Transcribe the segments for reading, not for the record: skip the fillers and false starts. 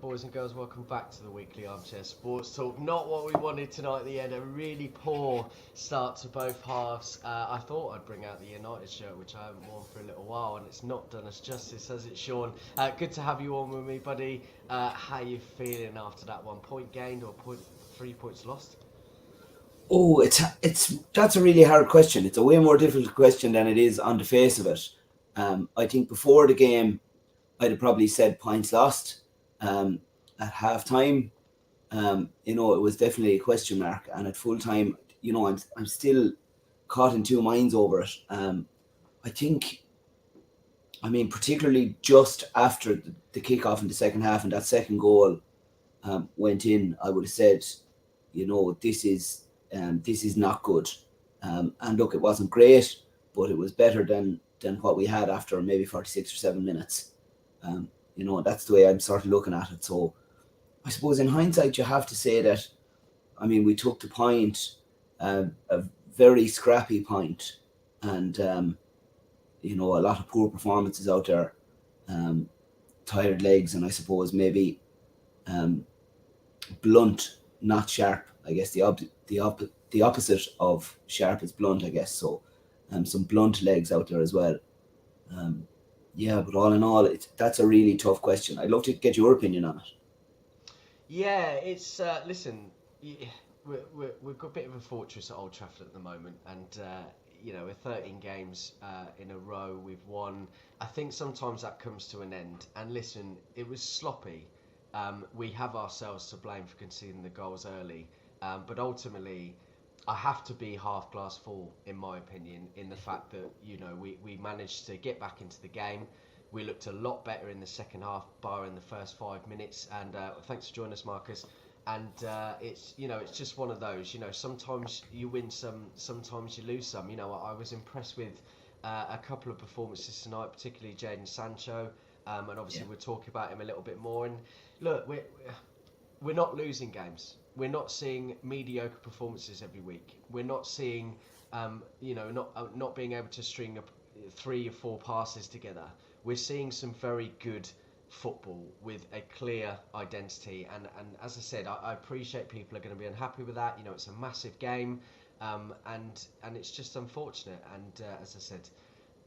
boys and girls, welcome back to the weekly Armchair Sports Talk. Not what we wanted tonight at the end, a really poor start to both halves. I thought I'd bring out the United shirt, which I haven't worn for a little while, and it's not done us justice, has it, Sean? Good to have you on with me, buddy. How you feeling after that 1 point gained or 3 points lost? Oh, it's that's a really hard question. It's a way more difficult question than it is on the face of it. I think before the game, I'd have probably said points lost. At half time, it was definitely a question mark, and at full time, I'm still caught in two minds over it. I think, particularly just after the kickoff in the second half and that second goal went in, I would have said, this is not good. And look, it wasn't great, but it was better than what we had after maybe 46 or 7 minutes. That's the way I'm sort of looking at it. So I suppose in hindsight, you have to say that, we took the point, a very scrappy point, and, a lot of poor performances out there, tired legs, and I suppose maybe blunt, not sharp. I guess the opposite of sharp is blunt, I guess. So some blunt legs out there as well. But all in all, that's a really tough question. I'd love to get your opinion on it. Yeah, it's listen, we've got a bit of a fortress at Old Trafford at the moment, and with 13 games in a row we've won. I think sometimes that comes to an end. And listen, it was sloppy. We have ourselves to blame for conceding the goals early, but ultimately, I have to be half glass full, in my opinion, in the fact that we managed to get back into the game. We looked a lot better in the second half, bar in the first 5 minutes. And thanks for joining us, Marcus. And it's just one of those. Sometimes you win some, sometimes you lose some. I was impressed with a couple of performances tonight, particularly Jadon Sancho. And obviously we'll talk about him a little bit more. And look, we're not losing games. We're not seeing mediocre performances every week. We're not seeing, not being able to string up 3 or 4 passes together. We're seeing some very good football with a clear identity. And as I said, I appreciate people are going to be unhappy with that. It's a massive game, and it's just unfortunate. And as I said,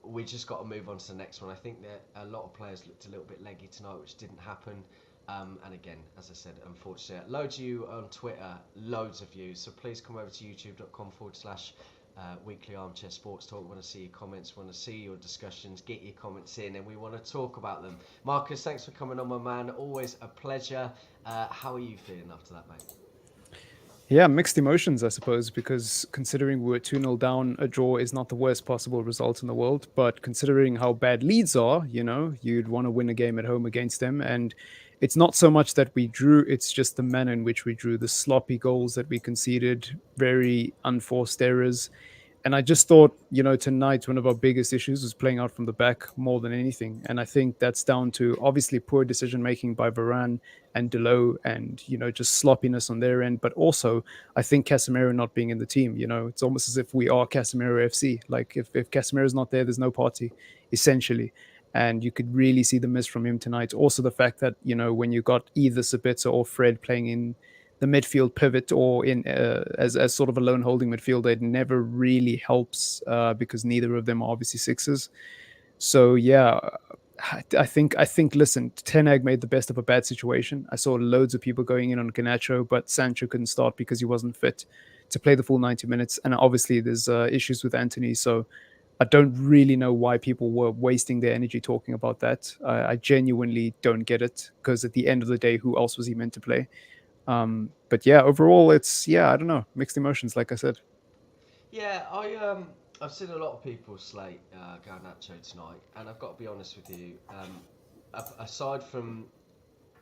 we just got to move on to the next one. I think that a lot of players looked a little bit leggy tonight, which didn't happen. And again, as I said, unfortunately, loads of you on Twitter, loads of you. So please come over to youtube.com/weekly armchair sports talk. We want to see your comments, we want to see your discussions, get your comments in, and we want to talk about them. Marcus, thanks for coming on, my man. Always a pleasure. How are you feeling after that, mate? Yeah, mixed emotions, I suppose, because considering we're 2-0 down, a draw is not the worst possible result in the world. But considering how bad Leeds are, you'd want to win a game at home against them. And it's not so much that we drew, it's just the manner in which we drew, the sloppy goals that we conceded, very unforced errors. And I just thought, tonight one of our biggest issues was playing out from the back more than anything. And I think that's down to obviously poor decision making by Varane and Delo, and just sloppiness on their end. But also, I think Casemiro not being in the team. It's almost as if we are Casemiro FC. Like if Casemiro's not there, there's no party, essentially. And you could really see the miss from him tonight. Also, the fact that when you got either Sabitzer or Fred playing in the midfield pivot or in as sort of a lone holding midfielder, it never really helps because neither of them are obviously sixes. So yeah, I think listen, Ten Hag made the best of a bad situation. I saw loads of people going in on Garnacho, but Sancho couldn't start because he wasn't fit to play the full 90 minutes. And obviously there's issues with Anthony, so I don't really know why people were wasting their energy talking about that. I genuinely don't get it, because at the end of the day, who else was he meant to play? But yeah, overall, I don't know, mixed emotions, like I said. Yeah, I've seen a lot of people slate Garnacho tonight, and I've got to be honest with you.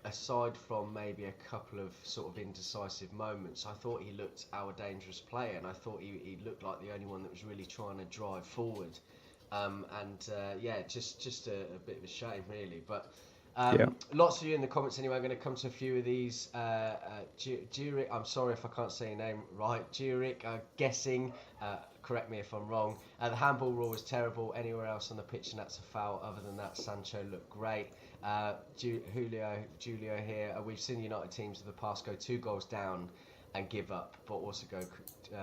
Aside from maybe a couple of sort of indecisive moments, I thought he looked our dangerous player, and I thought he looked like the only one that was really trying to drive forward. Just a bit of a shame, really. But Yeah. lots of you in the comments anyway. I'm going to come to a few of these. Juric, I'm sorry if I can't say your name right. Juric, guessing. Correct me if I'm wrong. The handball rule was terrible anywhere else on the pitch, and that's a foul. Other than that, Sancho looked great. Julio here. We've seen United teams of the past go 2 goals down and give up, but also go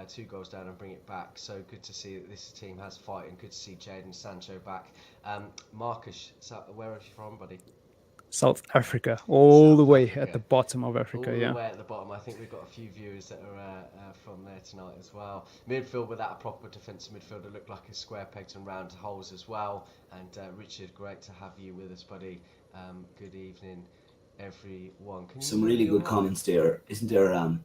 2 goals down and bring it back. So good to see that this team has fight, and good to see Jadon Sancho back. Marcus, where are you from, buddy? South Africa, all South the way Africa. at the bottom of Africa. All the Yeah. way at the bottom. I think we've got a few viewers that are from there tonight as well. Midfield without a proper defensive midfielder, looked like a square pegs and round holes as well. And Richard, great to have you with us, buddy. Good evening, everyone. Some really good comments there, isn't there,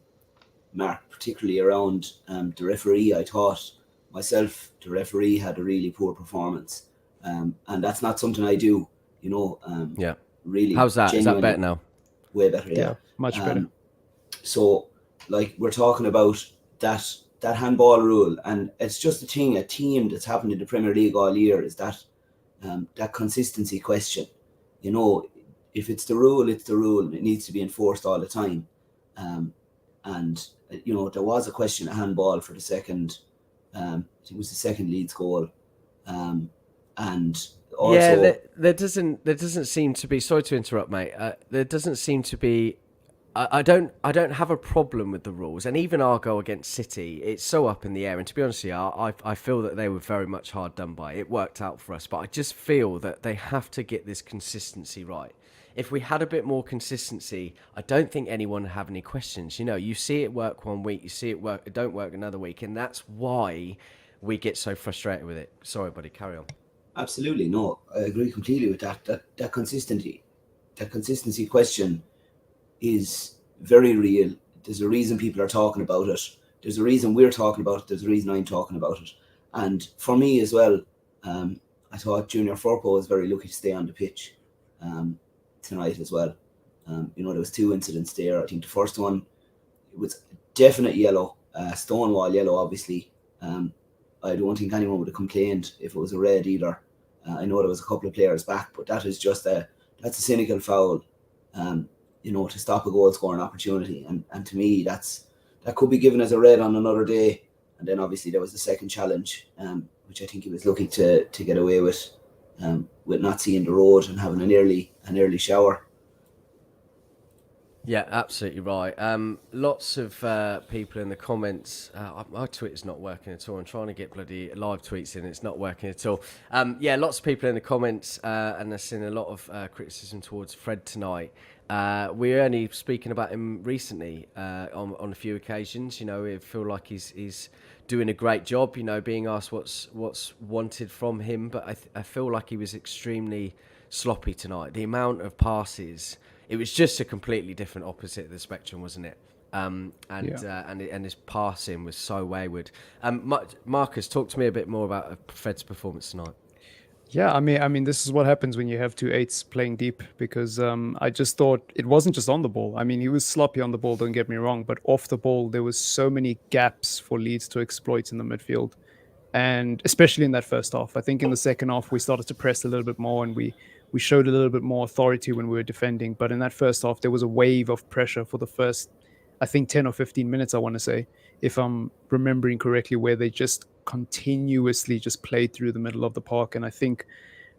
Mark, particularly around the referee. I thought myself the referee had a really poor performance, and that's not something I do, Yeah. really. How's that? Is that genuinely better now? Way better, yeah. Much better. So, like, we're talking about that handball rule, and it's just a theme that's happened in the Premier League all year, is that that consistency question. If it's the rule, it's the rule. It needs to be enforced all the time. And there was a question of handball for the second. I think it was the second Leeds goal, and also there doesn't seem to be. Sorry to interrupt, mate. There doesn't seem to be. I don't have a problem with the rules, and even our goal against City, it's so up in the air. And to be honest with you, I feel that they were very much hard done by. It worked out for us, but I just feel that they have to get this consistency right. If we had a bit more consistency, I don't think anyone would have any questions. You see it work one week, you see it don't work another week, and that's why we get so frustrated with it. Sorry, buddy, carry on. Absolutely, no, I agree completely with that. That consistency question is very real. There's a reason people are talking about it. There's a reason we're talking about it. There's a reason I'm talking about it. And for me as well, I thought Junior Firpo was very lucky to stay on the pitch tonight as well. There was 2 incidents there. I think the first one, it was definite yellow, stonewall yellow, obviously. I don't think anyone would have complained if it was a red either. I know there was a couple of players back, but that is just that's a cynical foul, to stop a goal scoring opportunity. And to me, that could be given as a red on another day. And then obviously there was the second challenge, which I think he was lucky to get away with not seeing the road and having an early shower. Yeah, absolutely right. Lots of people in the comments. My Twitter's not working at all. I'm trying to get bloody live tweets in. It's not working at all. Lots of people in the comments, and I've seen a lot of criticism towards Fred tonight. We're only speaking about him recently on a few occasions. We feel like he's doing a great job. Being asked what's wanted from him, but I feel like he was extremely sloppy tonight. The amount of passes. It was just a completely different opposite of the spectrum, wasn't it? And his passing was so wayward. Marcus, talk to me a bit more about Fred's performance tonight. Yeah, I mean, this is what happens when you have 2 8s playing deep, because I just thought it wasn't just on the ball. I mean, he was sloppy on the ball, don't get me wrong, but off the ball, there was so many gaps for Leeds to exploit in the midfield. And especially in that first half. I think in the second half, we started to press a little bit more, and we showed a little bit more authority when we were defending. But in that first half, there was a wave of pressure for the first, I think, 10 or 15 minutes, I want to say, if I'm remembering correctly, where they just continuously just played through the middle of the park. And I think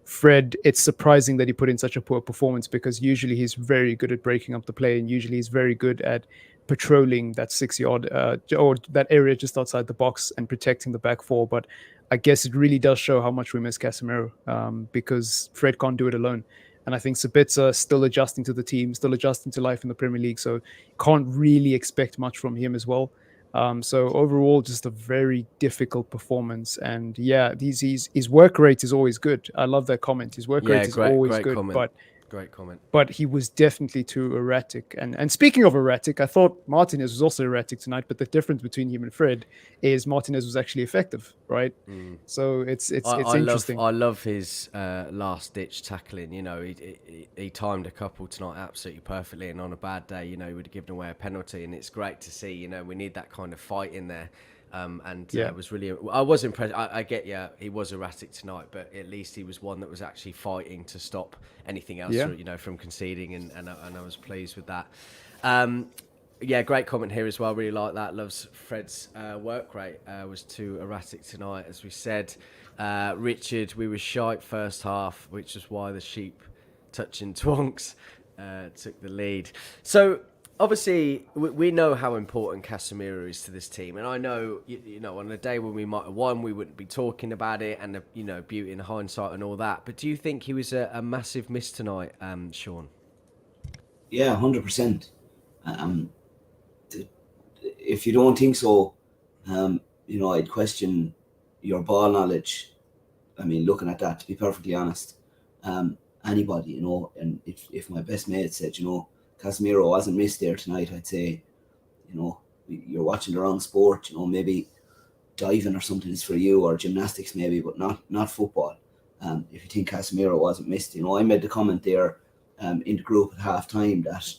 Fred, it's surprising that he put in such a poor performance, because usually he's very good at breaking up the play, and usually he's very good at patrolling that 6-yard or that area just outside the box and protecting the back 4. But I guess it really does show how much we miss Casemiro, because Fred can't do it alone. And I think Sabitzer still adjusting to the team, still adjusting to life in the Premier League, so can't really expect much from him as well. So overall, just a very difficult performance. And yeah, his work rate is always good. I love that comment. His work rate is always good, comment. Great comment. But he was definitely too erratic. And speaking of erratic, I thought Martinez was also erratic tonight, but the difference between him and Fred is Martinez was actually effective, right? So it's interesting. I love his last-ditch tackling. He timed a couple tonight absolutely perfectly, and on a bad day, he would have given away a penalty, and it's great to see. We need that kind of fight in there. It was really. I was impressed. I get, he was erratic tonight, but at least he was one that was actually fighting to stop anything else, from conceding, and I was pleased with that. Great comment here as well. Really like that. Loves Fred's work rate. Was too erratic tonight, as we said. Richard, we were shite first half, which is why the sheep touching twonks, took the lead. So obviously we know how important Casemiro is to this team, and I know you know on a day when we might have won, we wouldn't be talking about it, and you know, beauty in hindsight and all that. But do you think he was a massive miss tonight, Sean? Yeah, 100%. Um, if you don't think so, you know, I'd question your ball knowledge. I mean, looking at that, to be perfectly honest, anybody, you know, and if my best mate said, you know, Casemiro wasn't missed there tonight, I'd say, you know, you're watching the wrong sport. You know, maybe diving or something is for you, or gymnastics maybe, but not football. If you think Casemiro wasn't missed, you know, I made the comment there in the group at half time that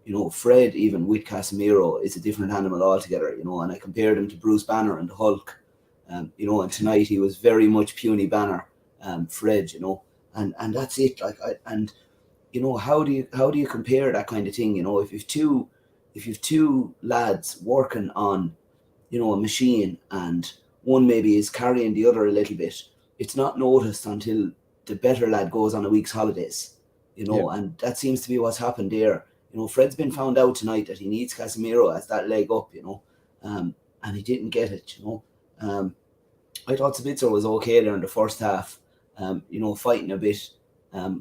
you know, Fred, even with Casemiro, is a different animal altogether, you know, and I compared him to Bruce Banner and the Hulk, you know, and tonight he was very much puny Banner, Fred, you know, and that's it. Like, and you know, how do you compare that kind of thing? You know, if you've two lads working on, you know, a machine, and one maybe is carrying the other a little bit, it's not noticed until the better lad goes on a week's holidays, you know, and that seems to be what's happened there. You know, Fred's been found out tonight that he needs Casemiro as that leg up, you know, and he didn't get it, you know. I thought Sabitzer was okay there in the first half, you know, fighting a bit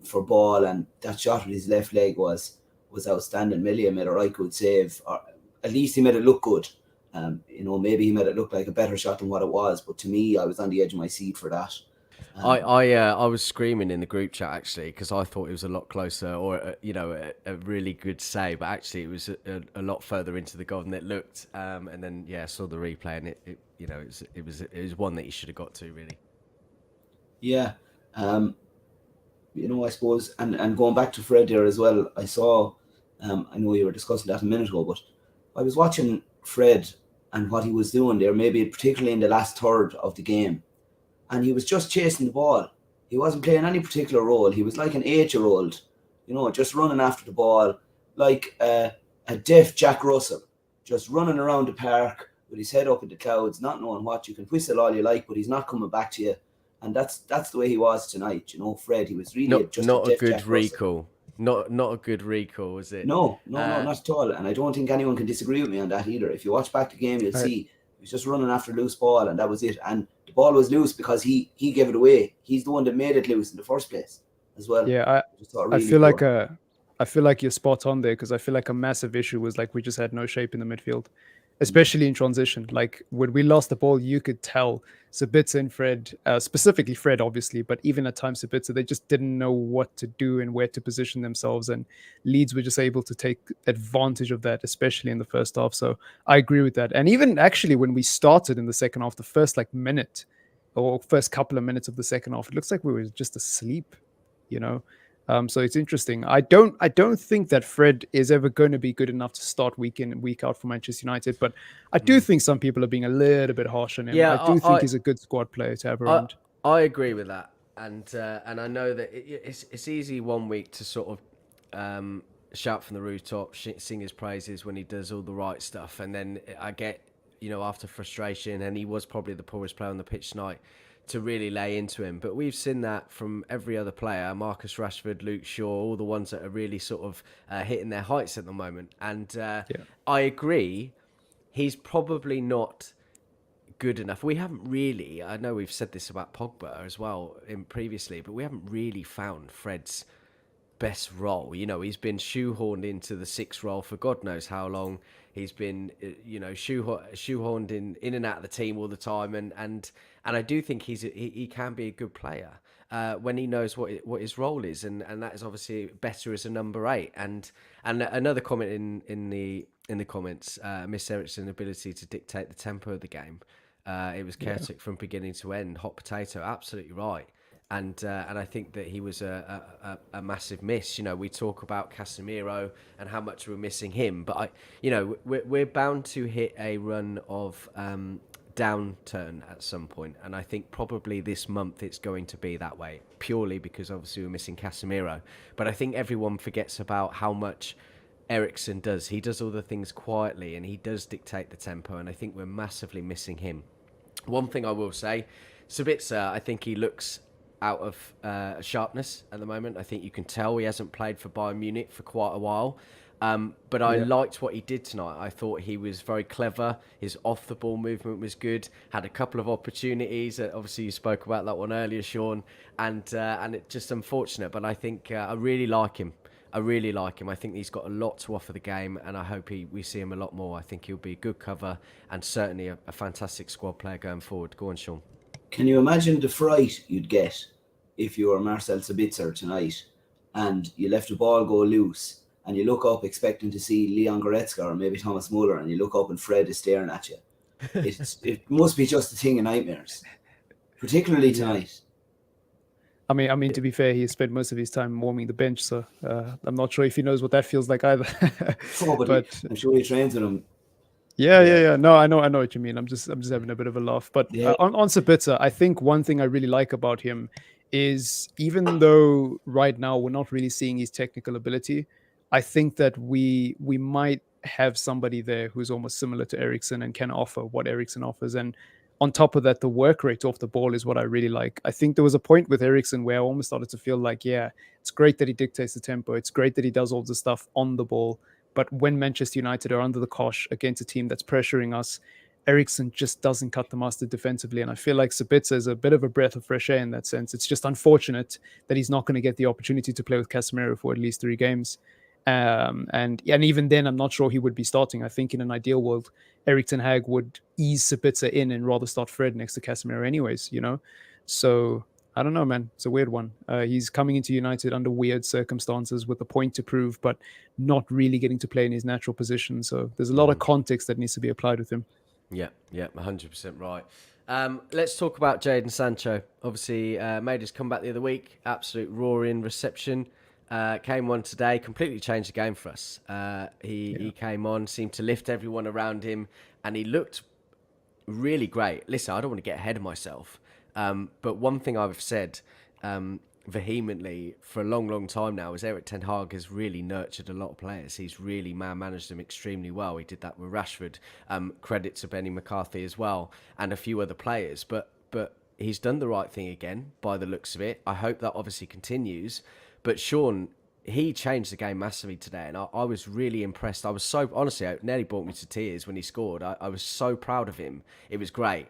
for ball, and that shot with his left leg was outstanding. Melia made a right good save, or at least he made it look good. You know, maybe he made it look like a better shot than what it was, but to me, I was on the edge of my seat for that. I was screaming in the group chat actually because I thought it was a lot closer, or you know, a really good save, but actually it was a lot further into the goal than it looked. And then I saw the replay, and it you know, it was one that he should have got to really. Yeah, you know, I suppose, and going back to Fred there as well, I saw, I know you were discussing that a minute ago, but I was watching Fred and what he was doing there, maybe particularly in the last third of the game, and he was just chasing the ball. He wasn't playing any particular role. He was like an 8-year-old, you know, just running after the ball, like a deaf Jack Russell, just running around the park with his head up in the clouds, not knowing what. You can whistle all you like, but he's not coming back to you. And that's the way he was tonight, you know, Fred. He was really not a good Jack recall. Russell. Not a good recall, was it? No, not at all. And I don't think anyone can disagree with me on that either. If you watch back the game, you'll see he was just running after a loose ball, and that was it. And the ball was loose because he gave it away. He's the one that made it loose in the first place as well. Yeah, I feel like I feel like you're spot on there, because I feel like a massive issue was like we just had no shape in the midfield, especially in transition. Like when we lost the ball, you could tell Sabitzer and Fred, specifically Fred, obviously, but even at times Sabitzer, they just didn't know what to do and where to position themselves. And Leeds were just able to take advantage of that, especially in the first half. So I agree with that. And even actually when we started in the second half, the first like minute or first couple of minutes of the second half, it looks like we were just asleep, you know. So it's interesting. I don't think that Fred is ever going to be good enough to start week in and week out for Manchester United, but I do think some people are being a little bit harsh on him. Yeah, I do think he's a good squad player to have around. I agree with that, and I know that it's easy one week to sort of shout from the rooftop, sing his praises when he does all the right stuff, and then I get, you know, after frustration, and he was probably the poorest player on the pitch tonight, to really lay into him. But we've seen that from every other player, Marcus Rashford, Luke Shaw, all the ones that are really sort of hitting their heights at the moment. And I agree, he's probably not good enough. We haven't really, I know we've said this about Pogba as well previously, but we haven't really found Fred's best role. You know, he's been shoehorned into the 6 role for God knows how long. He's been, you know, shoehorned in and out of the team all the time, and I do think he can be a good player when he knows what his role is, and that is obviously better as a number 8. And another comment in the comments, Miss Ericsson's ability to dictate the tempo of the game. It was chaotic from beginning to end. Hot potato, absolutely right. And I think that he was a massive miss. You know, we talk about Casemiro and how much we're missing him, but we're bound to hit a run of downturn at some point, and I think probably this month it's going to be that way, purely because obviously we're missing Casemiro. But I think everyone forgets about how much Ericsson does. He does all the things quietly, and he does dictate the tempo, and I think we're massively missing him. One thing I will say, Sabitzer, I think he looks out of sharpness at the moment. I think you can tell he hasn't played for Bayern Munich for quite a while. But I liked what he did tonight. I thought he was very clever. His off-the-ball movement was good. Had a couple of opportunities. Obviously, you spoke about that one earlier, Sean. And it's just unfortunate. But I think I really like him. I really like him. I think he's got a lot to offer the game, and I hope we see him a lot more. I think he'll be a good cover and certainly a fantastic squad player going forward. Go on, Sean. Can you imagine the fright you'd get if you were Marcel Sabitzer tonight and you left the ball go loose and you look up expecting to see Leon Goretzka or maybe Thomas Muller, and you look up and Fred is staring at you? It must be just a thing of nightmares, particularly tonight. I mean, to be fair, he spent most of his time warming the bench, so I'm not sure if he knows what that feels like either. But I'm sure he trains with him. Yeah. No, I know what you mean. I'm just having a bit of a laugh. But on Sabitzer, I think one thing I really like about him is, even though right now we're not really seeing his technical ability, I think that we might have somebody there who's almost similar to Eriksen and can offer what Eriksen offers. And on top of that, the work rate off the ball is what I really like. I think there was a point with Eriksen where I almost started to feel like, yeah, it's great that he dictates the tempo. It's great that he does all the stuff on the ball. But when Manchester United are under the cosh against a team that's pressuring us, Eriksen just doesn't cut the mustard defensively. And I feel like Sabitzer is a bit of a breath of fresh air in that sense. It's just unfortunate that he's not going to get the opportunity to play with Casemiro for at least 3 games. And even then, I'm not sure he would be starting. I think in an ideal world, Erik ten Hag would ease Sabitzer in and rather start Fred next to Casemiro anyways, So I don't know, man. It's a weird one. He's coming into United under weird circumstances with a point to prove, but not really getting to play in his natural position. So there's a lot of context that needs to be applied with him. Yeah, 100% right. Let's talk about Jadon Sancho. Obviously, made his comeback the other week. Absolute roaring reception. Came on today, completely changed the game for us. He came on, seemed to lift everyone around him, and he looked really great. Listen, I don't want to get ahead of myself, but one thing I've said vehemently for a long time now is Erik ten Hag has really nurtured a lot of players. He's really managed them extremely well. He did that with Rashford. Credit to Benny McCarthy as well, and a few other players. But he's done the right thing again by the looks of it. I hope that obviously continues. But Sean, he changed the game massively today, and I was really impressed. I was so, honestly, it nearly brought me to tears when he scored. I was so proud of him. It was great,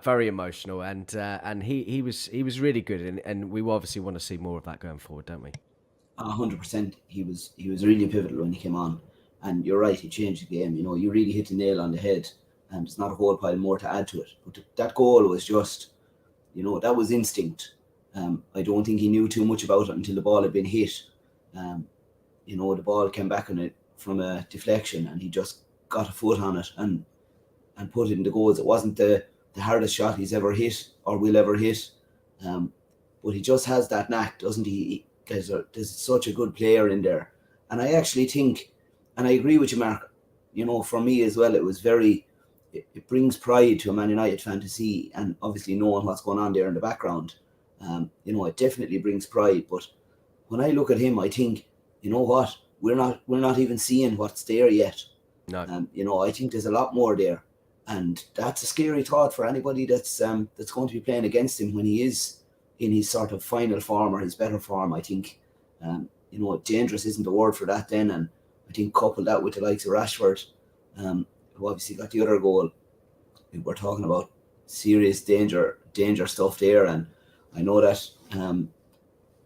very emotional, and he was really good, and we obviously want to see more of that going forward, don't we? 100%. He was really pivotal when he came on, and you're right. He changed the game. You really hit the nail on the head, and there's not a whole pile more to add to it. But that goal was just, that was instinct. I don't think he knew too much about it until the ball had been hit. The ball came back on it from a deflection, and he just got a foot on it and put it in the goals. It wasn't the hardest shot he's ever hit or will ever hit, but he just has that knack, doesn't he? There's such a good player in there, and I actually think, and I agree with you, Mark. For me as well, it was it brings pride to a Man United fan to see, and obviously knowing what's going on there in the background. It definitely brings pride. But when I look at him, I think, what, we're not even seeing what's there yet. No. I think there's a lot more there, and that's a scary thought for anybody that's going to be playing against him when he is in his sort of final form or his better form. I think, dangerous isn't the word for that then, and I think couple that with the likes of Rashford, who obviously got the other goal. We're talking about serious danger stuff there, and I know that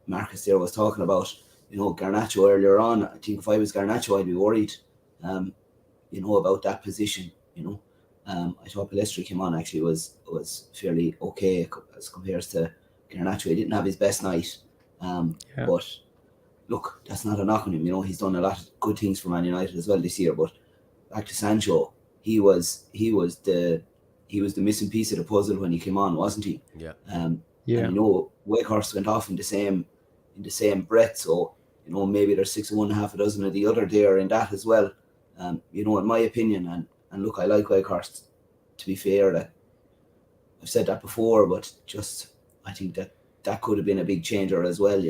Marcus there was talking about, Garnacho earlier on. I think if I was Garnacho, I'd be worried, about that position. I thought Pellistri came on actually was fairly okay as compared to Garnacho. He didn't have his best night, but look, that's not a knock on him. He's done a lot of good things for Man United as well this year. But back to Sancho, he was the missing piece of the puzzle when he came on, wasn't he? Yeah. And Wakehurst went off in the same breath, so maybe there's 6 of one, half a dozen of the other there in that as well. In my opinion, and look, I like Wakehurst. To be fair, that I've said that before, but just I think that could have been a big changer as well.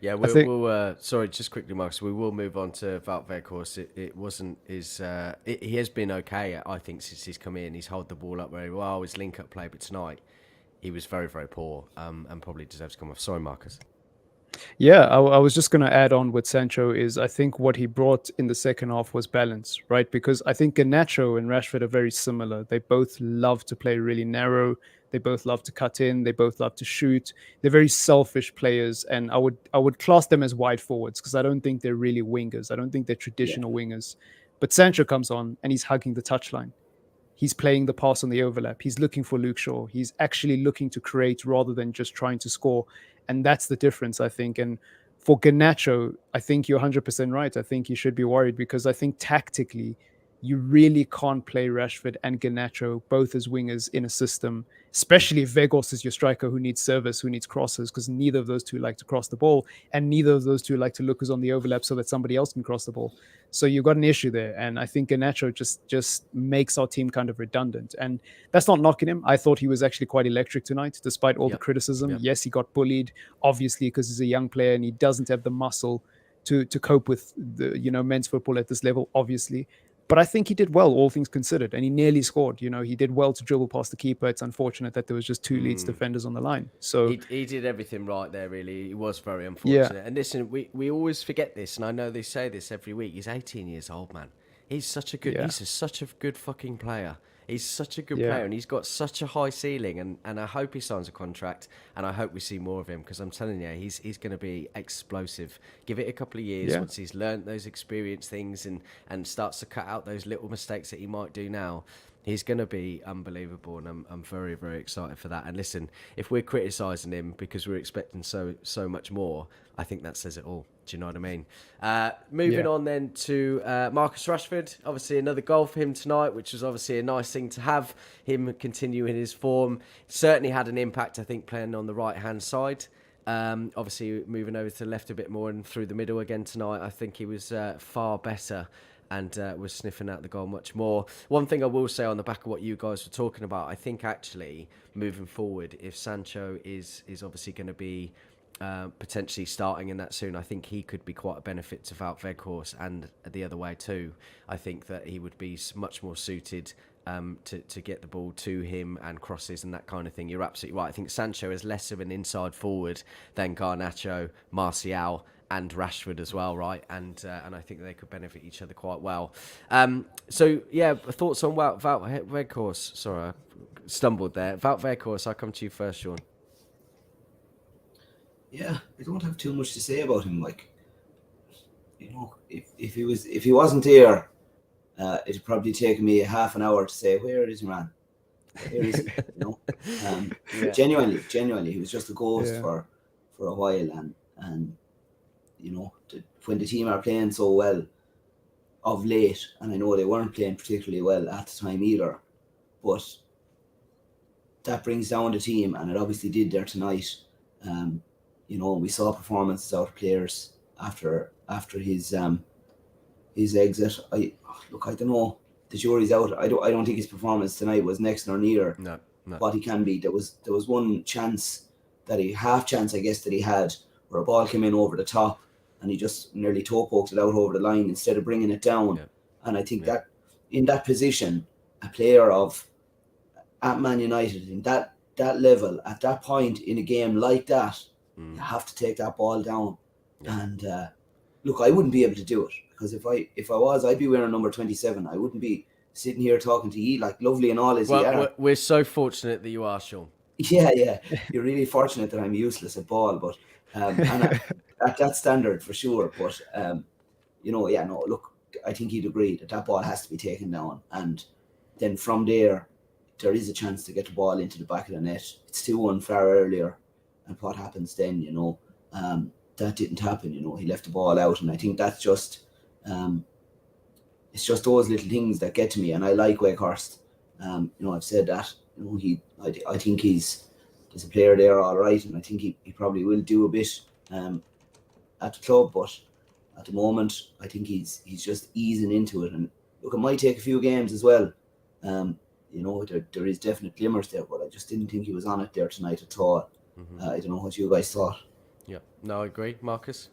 Yeah, we'll sorry, just quickly, Marcus. We will move on to Wout Weghorst. It wasn't his. He has been okay, I think, since he's come in. He's held the ball up very well. His link-up play, but tonight he was very, very poor, and probably deserves to come off. Sorry, Marcus. Yeah, I was just going to add on with Sancho is I think what he brought in the second half was balance, right? Because I think Garnacho and Rashford are very similar. They both love to play really narrow. They both love to cut in. They both love to shoot. They're very selfish players, and I would class them as wide forwards because I don't think they're really wingers. I don't think they're Yeah, traditional wingers. But Sancho comes on and he's hugging the touchline. He's playing the pass on the overlap. He's looking for Luke Shaw. He's actually looking to create rather than just trying to score. And that's the difference, I think. And for Garnacho, I think you're 100% right. I think you should be worried because I think tactically, you really can't play Rashford and Garnacho both as wingers in a system, especially if Vegas is your striker who needs service, who needs crosses, because neither of those two like to cross the ball, and neither of those two like to look who's on the overlap so that somebody else can cross the ball. So you've got an issue there, and I think Garnacho just makes our team kind of redundant, and that's not knocking him. I thought he was actually quite electric tonight, despite all the criticism. Yep. Yes, he got bullied, obviously, because he's a young player and he doesn't have the muscle to cope with the men's football at this level, obviously. But I think he did well, all things considered, and he nearly scored. He did well to dribble past the keeper. It's unfortunate that there was just two Leeds defenders on the line. So he did everything right there, really. He was very unfortunate. And listen, we always forget this, and I know they say this every week. He's 18 years old, man. He's such a good fucking player. He's such a good player, and he's got such a high ceiling. And I hope he signs a contract, and I hope we see more of him because I'm telling you, he's going to be explosive. Give it a couple of years once he's learnt those experience things and starts to cut out those little mistakes that he might do now. He's going to be unbelievable, and I'm very, very excited for that. And listen, if we're criticising him because we're expecting so much more, I think that says it all. Do you know what I mean? Moving on then to Marcus Rashford. Obviously, another goal for him tonight, which was obviously a nice thing to have. Him continuing his form. Certainly had an impact, I think, playing on the right-hand side. Obviously, moving over to the left a bit more and through the middle again tonight, I think he was far better and was sniffing out the goal much more. One thing I will say on the back of what you guys were talking about, I think actually moving forward, if Sancho is obviously going to be potentially starting in that soon, I think he could be quite a benefit to Wout Weghorst, and the other way too. I think that he would be much more suited to get the ball to him and crosses and that kind of thing. You're absolutely right. I think Sancho is less of an inside forward than Garnacho, Martial and Rashford as well, right? And I think they could benefit each other quite well. So yeah, thoughts on Wout Weghorst? Sorry, I stumbled there. Wout Weghorst, I'll come to you first, Sean. Yeah, I don't have too much to say about him. Like, if he wasn't here, it'd probably take me half an hour to say, where is your man? Where is he? Genuinely, he was just a ghost for a while, and when the team are playing so well of late, and I know they weren't playing particularly well at the time either, but that brings down the team, and it obviously did there tonight. We saw performances out of players after his exit. I don't know. The jury's out. I don't think his performance tonight was next nor near what he can be. There was one half chance, I guess, that he had where a ball came in over the top and he just nearly toe poked it out over the line instead of bringing it down. Yeah. And I think that in that position, a player at Man United in that level, at that point in a game like that, you have to take that ball down. Yeah. And I wouldn't be able to do it because if I was, I'd be wearing number 27. I wouldn't be sitting here talking to you, like lovely and all as you are. We're so fortunate that you are, Sean. Yeah. You're really fortunate that I'm useless at ball, but and at that standard for sure. But I think he'd agree that ball has to be taken down, and then from there is a chance to get the ball into the back of the net. It's 2-1 far earlier, and what happens then? That didn't happen. He left the ball out, and I think that's just it's just those little things that get to me. And I like Weghorst. I've said that. I think there's a player there, all right, and I think he probably will do a bit at the club, but at the moment, I think he's just easing into it. And look, it might take a few games as well. There is definite glimmers there, but I just didn't think he was on it there tonight at all. Mm-hmm. I don't know what you guys thought. Yeah, no, I agree, Marcus.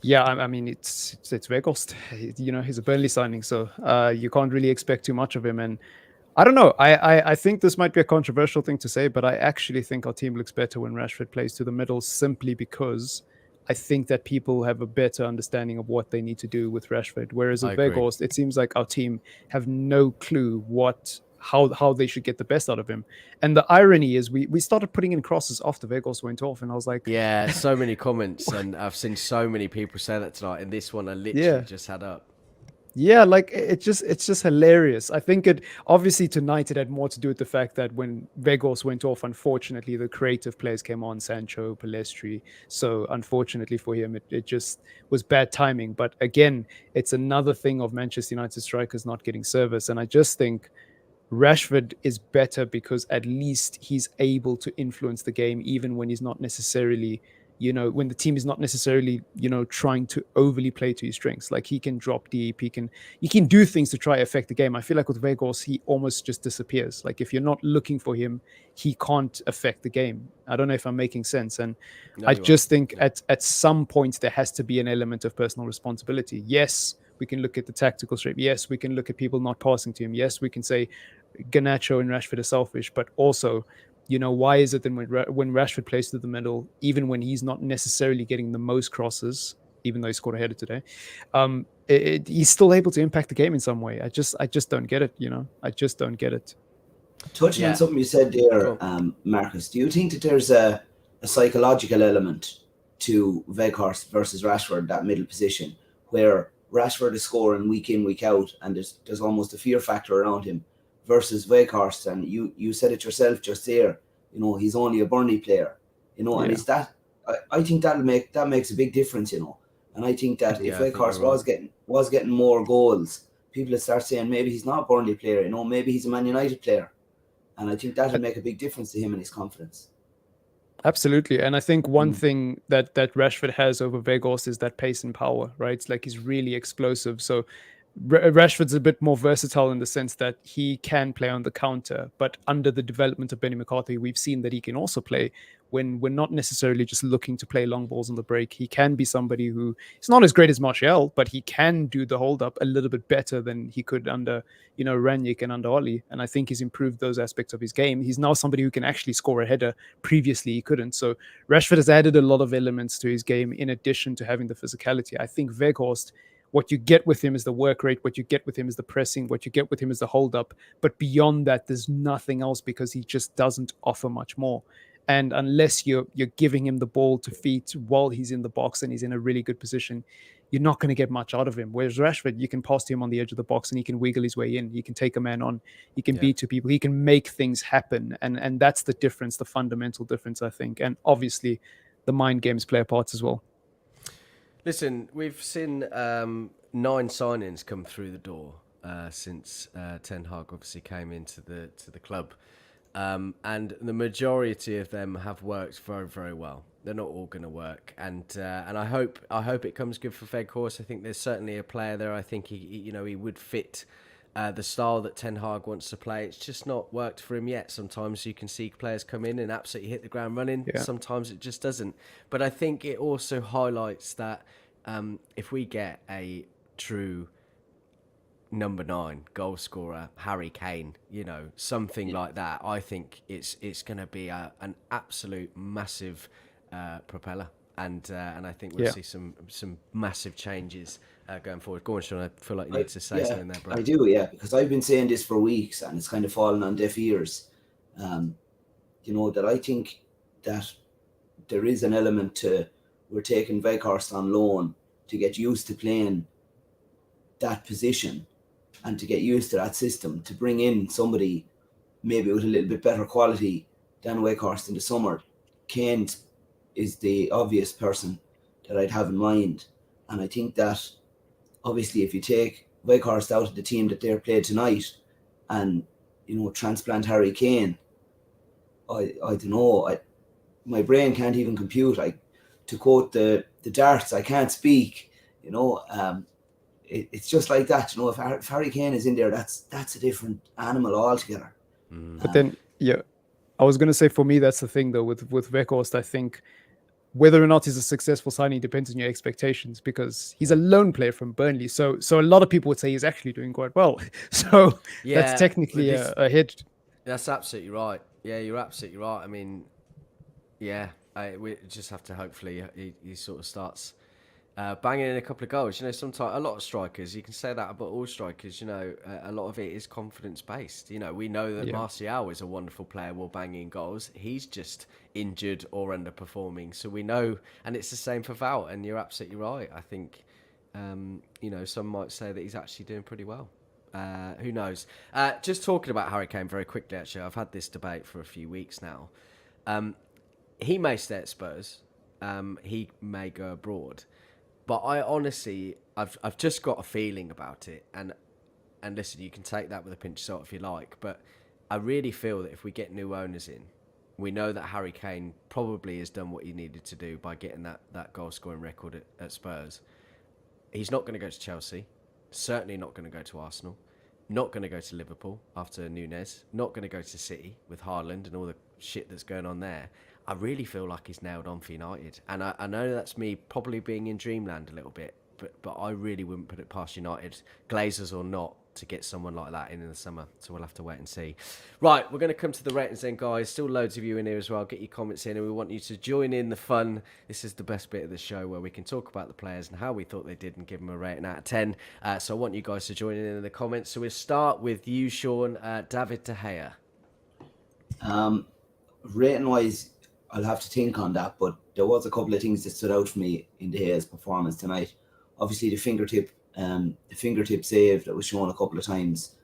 Yeah, I mean it's Weghorst. He's a Burnley signing, so you can't really expect too much of him. And I don't know. I think this might be a controversial thing to say, but I actually think our team looks better when Rashford plays to the middle simply because I think that people have a better understanding of what they need to do with Rashford. Whereas I with agree. Weghorst, it seems like our team have no clue how they should get the best out of him. And the irony is we started putting in crosses after Weghorst went off, and I was like, Yeah, so many comments, and I've seen so many people say that tonight. And this one, I literally yeah. just had up. Yeah, like it's just hilarious. I think it obviously tonight it had more to do with the fact that when Vegas went off, unfortunately the creative players came on, Sancho, Palestri. So unfortunately for him, it just was bad timing. But again, it's another thing of Manchester United strikers not getting service. And I just think Rashford is better because at least he's able to influence the game, even when he's not necessarily, when the team is not necessarily, trying to overly play to his strengths. Like he can drop deep, he can do things to try affect the game. I feel like with Vegas, he almost just disappears. Like if you're not looking for him, he can't affect the game. I don't know if I'm making sense. And No, I you are. just think Yeah. at some point there has to be an element of personal responsibility. Yes, we can look at the tactical strength. Yes, we can look at people not passing to him. Yes, we can say Garnacho and Rashford are selfish, but also, why is it that when Rashford plays to the middle, even when he's not necessarily getting the most crosses, even though he scored a header today, he's still able to impact the game in some way. I just don't get it. I just don't get it. Touching on Yeah. something you said there, Cool. Marcus, do you think that there's a psychological element to Weghorst versus Rashford, that middle position, where Rashford is scoring week in, week out, and there's almost a fear factor around him, versus Weghorst, and you said it yourself just there, he's only a Burnley player, and Yeah. is that, I think that makes a big difference, and I think that if Yeah, I think you're Weghorst right. was getting more goals, people would start saying maybe he's not a Burnley player, maybe he's a Man United player. And I think that will make a big difference to him and his confidence. Absolutely. And I think one thing that Rashford has over Vegas is that pace and power, right? It's like he's really explosive. So Rashford's a bit more versatile in the sense that he can play on the counter, but under the development of Benny McCarthy, we've seen that he can also play when we're not necessarily just looking to play long balls on the break. He can be somebody who is not as great as Martial, but he can do the hold up a little bit better than he could under, Ranić and under Oli. And I think he's improved those aspects of his game. He's now somebody who can actually score a header. Previously, he couldn't. So Rashford has added a lot of elements to his game in addition to having the physicality. I think Weghorst, what you get with him is the work rate. What you get with him is the pressing. What you get with him is the hold up. But beyond that, there's nothing else because he just doesn't offer much more. And unless you're giving him the ball to feet while he's in the box and he's in a really good position, you're not going to get much out of him. Whereas Rashford, you can pass to him on the edge of the box and he can wiggle his way in. He can take a man on. He can beat two people. He can make things happen. And that's the difference, the fundamental difference, I think. And obviously, the mind games play a part as well. Listen, we've seen 9 signings come through the door since Ten Hag obviously came into the club, and the majority of them have worked very, very well. They're not all going to work, and I hope it comes good for Weghorst. I think there's certainly a player there. I think he would fit the style that Ten Hag wants to play. It's just not worked for him yet. Sometimes you can see players come in and absolutely hit the ground running. Yeah. Sometimes it just doesn't. But I think it also highlights that if we get a true number 9 goal scorer, Harry Kane, something like that, I think it's going to be an absolute massive propeller. And I think we'll see some massive changes going forward. Go on, Sean. I feel like you need to say something there, bro. I do, yeah, because I've been saying this for weeks and it's kind of fallen on deaf ears. That I think that there is an element to we're taking Weghorst on loan to get used to playing that position and to get used to that system, to bring in somebody maybe with a little bit better quality than Weghorst in the summer. Kane is the obvious person that I'd have in mind. And I think that obviously if you take Weghorst out of the team that they're played tonight and, transplant Harry Kane, I don't know, my brain can't even compute. To quote the darts, I can't speak, it's just like that, if Harry Kane is in there, that's a different animal altogether. But then, I was going to say, for me, that's the thing, though, with Weghorst. I think whether or not he's a successful signing depends on your expectations, because he's a loan player from Burnley. So a lot of people would say he's actually doing quite well. So that's technically a hit. That's absolutely right. Yeah, you're absolutely right. I mean, yeah, we just have to hopefully he sort of starts banging in a couple of goals. You know, sometimes a lot of strikers, you can say that about all strikers, you know, a lot of it is confidence based. You know, we know that Martial is a wonderful player, will bang in goals. He's just injured or underperforming. So we know, and it's the same for Val, and you're absolutely right. I think, you know, some might say that he's actually doing pretty well. Who knows? Just talking about Harry Kane very quickly, actually, I've had this debate for a few weeks now. He may stay at Spurs. He may go abroad. But I honestly, I've just got a feeling about it. And listen, you can take that with a pinch of salt if you like. But I really feel that if we get new owners in, we know that Harry Kane probably has done what he needed to do by getting that goal-scoring record at Spurs. He's not going to go to Chelsea. Certainly not going to go to Arsenal. Not going to go to Liverpool after Nunez. Not going to go to City with Haaland and all the shit that's going on there. I really feel like he's nailed on for United. And I know that's me probably being in dreamland a little bit, but I really wouldn't put it past United, Glazers or not, to get someone like that in the summer. So we'll have to wait and see. Right, we're going to come to the ratings then, guys. Still loads of you in here as well. Get your comments in, and we want you to join in the fun. This is the best bit of the show where we can talk about the players and how we thought they did and give them a rating out of 10. So I want you guys to join in the comments. So we'll start with you, Sean. David De Gea. Rating-wise, I'll have to think on that, but there was a couple of things that stood out for me in De Gea's performance tonight. Obviously, the fingertip save that was shown a couple of times.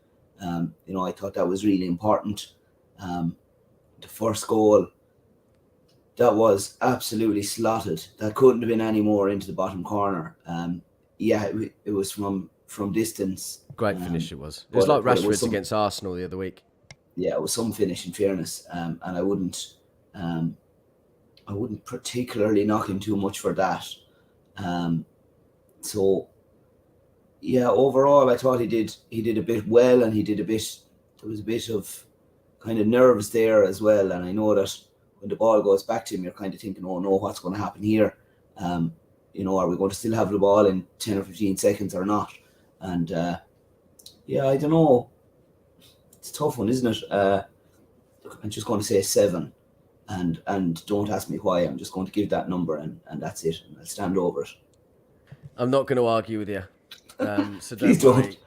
You know, I thought that was really important. The first goal, that was absolutely slotted. That couldn't have been any more into the bottom corner. It was from distance. Great finish it was. It was like Rashford's against Arsenal the other week. Yeah, it was some finish in fairness, and I wouldn't particularly knock him too much for that. So yeah, overall, I thought he did a bit well, and there was a bit of kind of nerves there as well. And I know that when the ball goes back to him, you're kind of thinking, oh no, what's going to happen here? You know, are we going to still have the ball in 10 or 15 seconds or not? And I don't know. It's a tough one, isn't it? I'm just going to say 7. And don't ask me why. I'm just going to give that number, and that's it. And I'll stand over it. I'm not going to argue with you. So Please don't worry.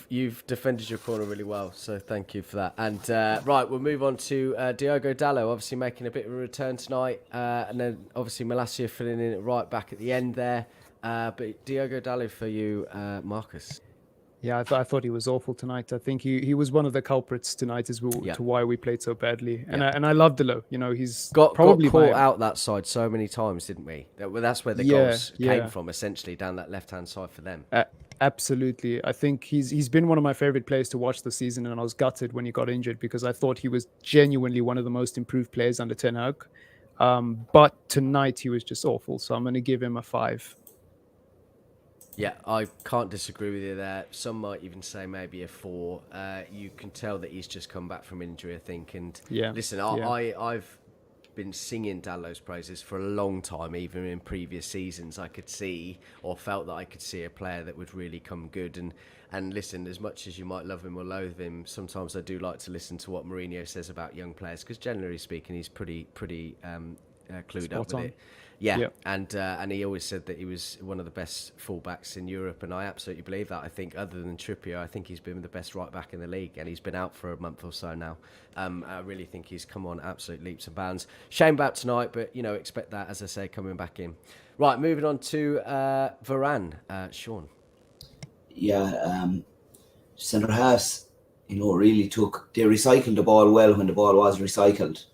You've defended your corner really well, so thank you for that. And right, we'll move on to Diogo Dalot, obviously making a bit of a return tonight, and then obviously Malacia filling in right back at the end there. But Diogo Dalot for you, Marcus. Yeah, I thought he was awful tonight. I think he was one of the culprits tonight as well to why we played so badly. And I love Dalot. You know, he's probably got caught out that side so many times, didn't we? That's where the goals came from, essentially, down that left-hand side for them. Absolutely. I think he's been one of my favorite players to watch this season, and I was gutted when he got injured because I thought he was genuinely one of the most improved players under Ten Hag. But tonight he was just awful, so I'm going to give him a 5. Yeah, I can't disagree with you there. Some might even say maybe a 4. You can tell that he's just come back from injury, I think. And listen, I've been singing Dalot's praises for a long time. Even in previous seasons, I could see or felt that I could see a player that would really come good. And listen, as much as you might love him or loathe him, sometimes I do like to listen to what Mourinho says about young players, because generally speaking, he's pretty clued up with it. Yeah, and he always said that he was one of the best fullbacks in Europe, and I absolutely believe that. I think other than Trippier, I think he's been the best right back in the league, and he's been out for a month or so now. I really think he's come on absolute leaps and bounds. Shame about tonight, but, you know, expect that, as I say, coming back in. Right, moving on to Varane. Sean. Yeah, centre halves, you know, really they recycled the ball well when the ball was recycled.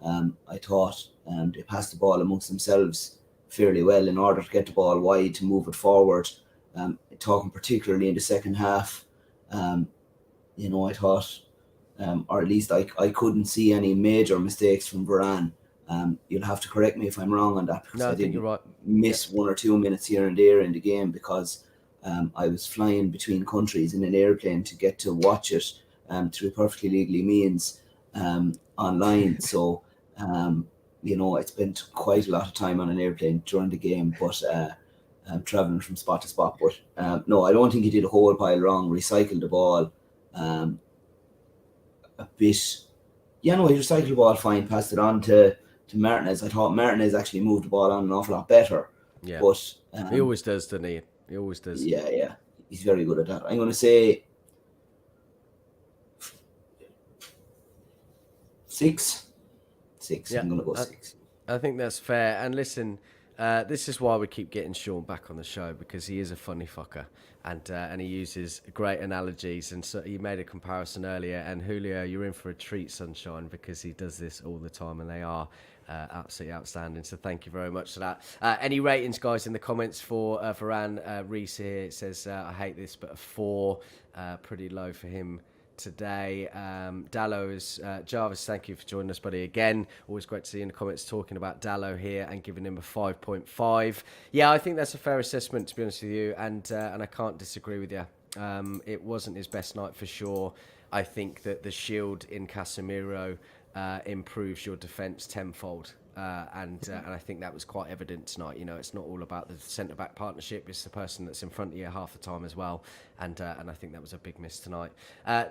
I thought they passed the ball amongst themselves fairly well in order to get the ball wide to move it forward. Talking particularly in the second half, you know, I thought, or at least I couldn't see any major mistakes from Varane. You'll have to correct me if I'm wrong on that, because I think you're right. Miss 1 or 2 minutes here and there in the game because I was flying between countries in an airplane to get to watch it through perfectly legally means online. So I spent quite a lot of time on an airplane during the game, but traveling from spot to spot. But no, I don't think he did a whole pile wrong. Recycled the ball a bit. Yeah, no, he recycled the ball fine. Passed it on to Martinez. I thought Martinez actually moved the ball on an awful lot better. Yeah, but he always does, doesn't he? He always does. Yeah, he's very good at that. I'm going to say 6. Yeah, I'm going to go 6. I think that's fair. And listen, this is why we keep getting Sean back on the show, because he is a funny fucker, and he uses great analogies. And so he made a comparison earlier. And Julio, you're in for a treat, sunshine, because he does this all the time, and they are absolutely outstanding. So thank you very much for that. Any ratings, guys, in the comments for Varane? Reese here, it says, I hate this, but a 4, pretty low for him today. Dallo is Jarvis, thank you for joining us, buddy, again. Always great to see you in the comments talking about Dallo here and giving him a 5.5. Yeah, I think that's a fair assessment, to be honest with you, and I can't disagree with you. It wasn't his best night for sure. I think that the shield in Casemiro improves your defence tenfold. And I think that was quite evident tonight. It's not all about the centre-back partnership. It's the person that's in front of you half the time as well. And I think that was a big miss tonight.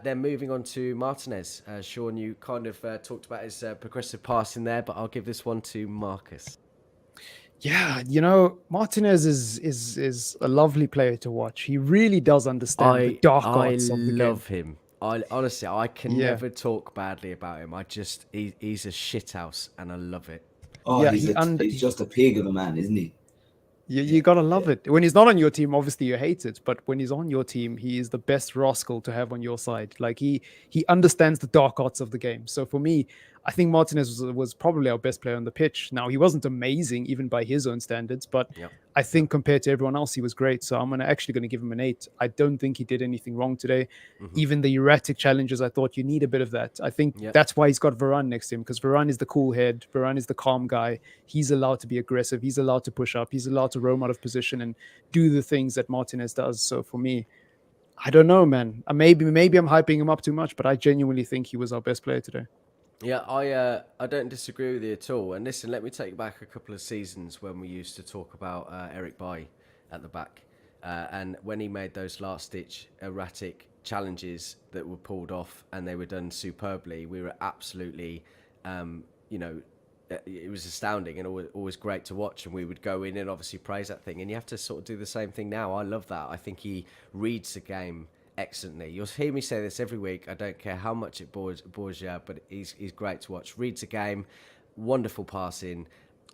Then moving on to Martinez. Sean, you kind of talked about his progressive passing there, but I'll give this one to Marcus. Yeah, Martinez is a lovely player to watch. He really does understand the dark arts of the game. I love him. Honestly, I can never talk badly about him. He's a shithouse, and I love it. Oh, yeah, he's just a pig of a man, isn't he? You gotta love it. When he's not on your team, obviously you hate it. But when he's on your team, he is the best rascal to have on your side. Like he understands the dark arts of the game. So for me, I think Martinez was probably our best player on the pitch. Now, he wasn't amazing, even by his own standards, but I think compared to everyone else, he was great. So I'm actually going to give him an 8. I don't think he did anything wrong today. Even the erratic challenges, I thought you need a bit of that. I think that's why he's got Varane next to him, because Varane is the cool head. Varane is the calm guy. He's allowed to be aggressive. He's allowed to push up. He's allowed to roam out of position and do the things that Martinez does. So for me, I don't know, man. Maybe I'm hyping him up too much, but I genuinely think he was our best player today. Yeah, I don't disagree with you at all. And listen, let me take back a couple of seasons when we used to talk about Eric Bailly at the back. And when he made those last-ditch erratic challenges that were pulled off and they were done superbly, we were absolutely, it was astounding and always great to watch. And we would go in and obviously praise that thing. And you have to sort of do the same thing now. I love that. I think he reads the game excellently. You'll hear me say this every week. I don't care how much it bores you, but he's great to watch. Reads the game, wonderful passing.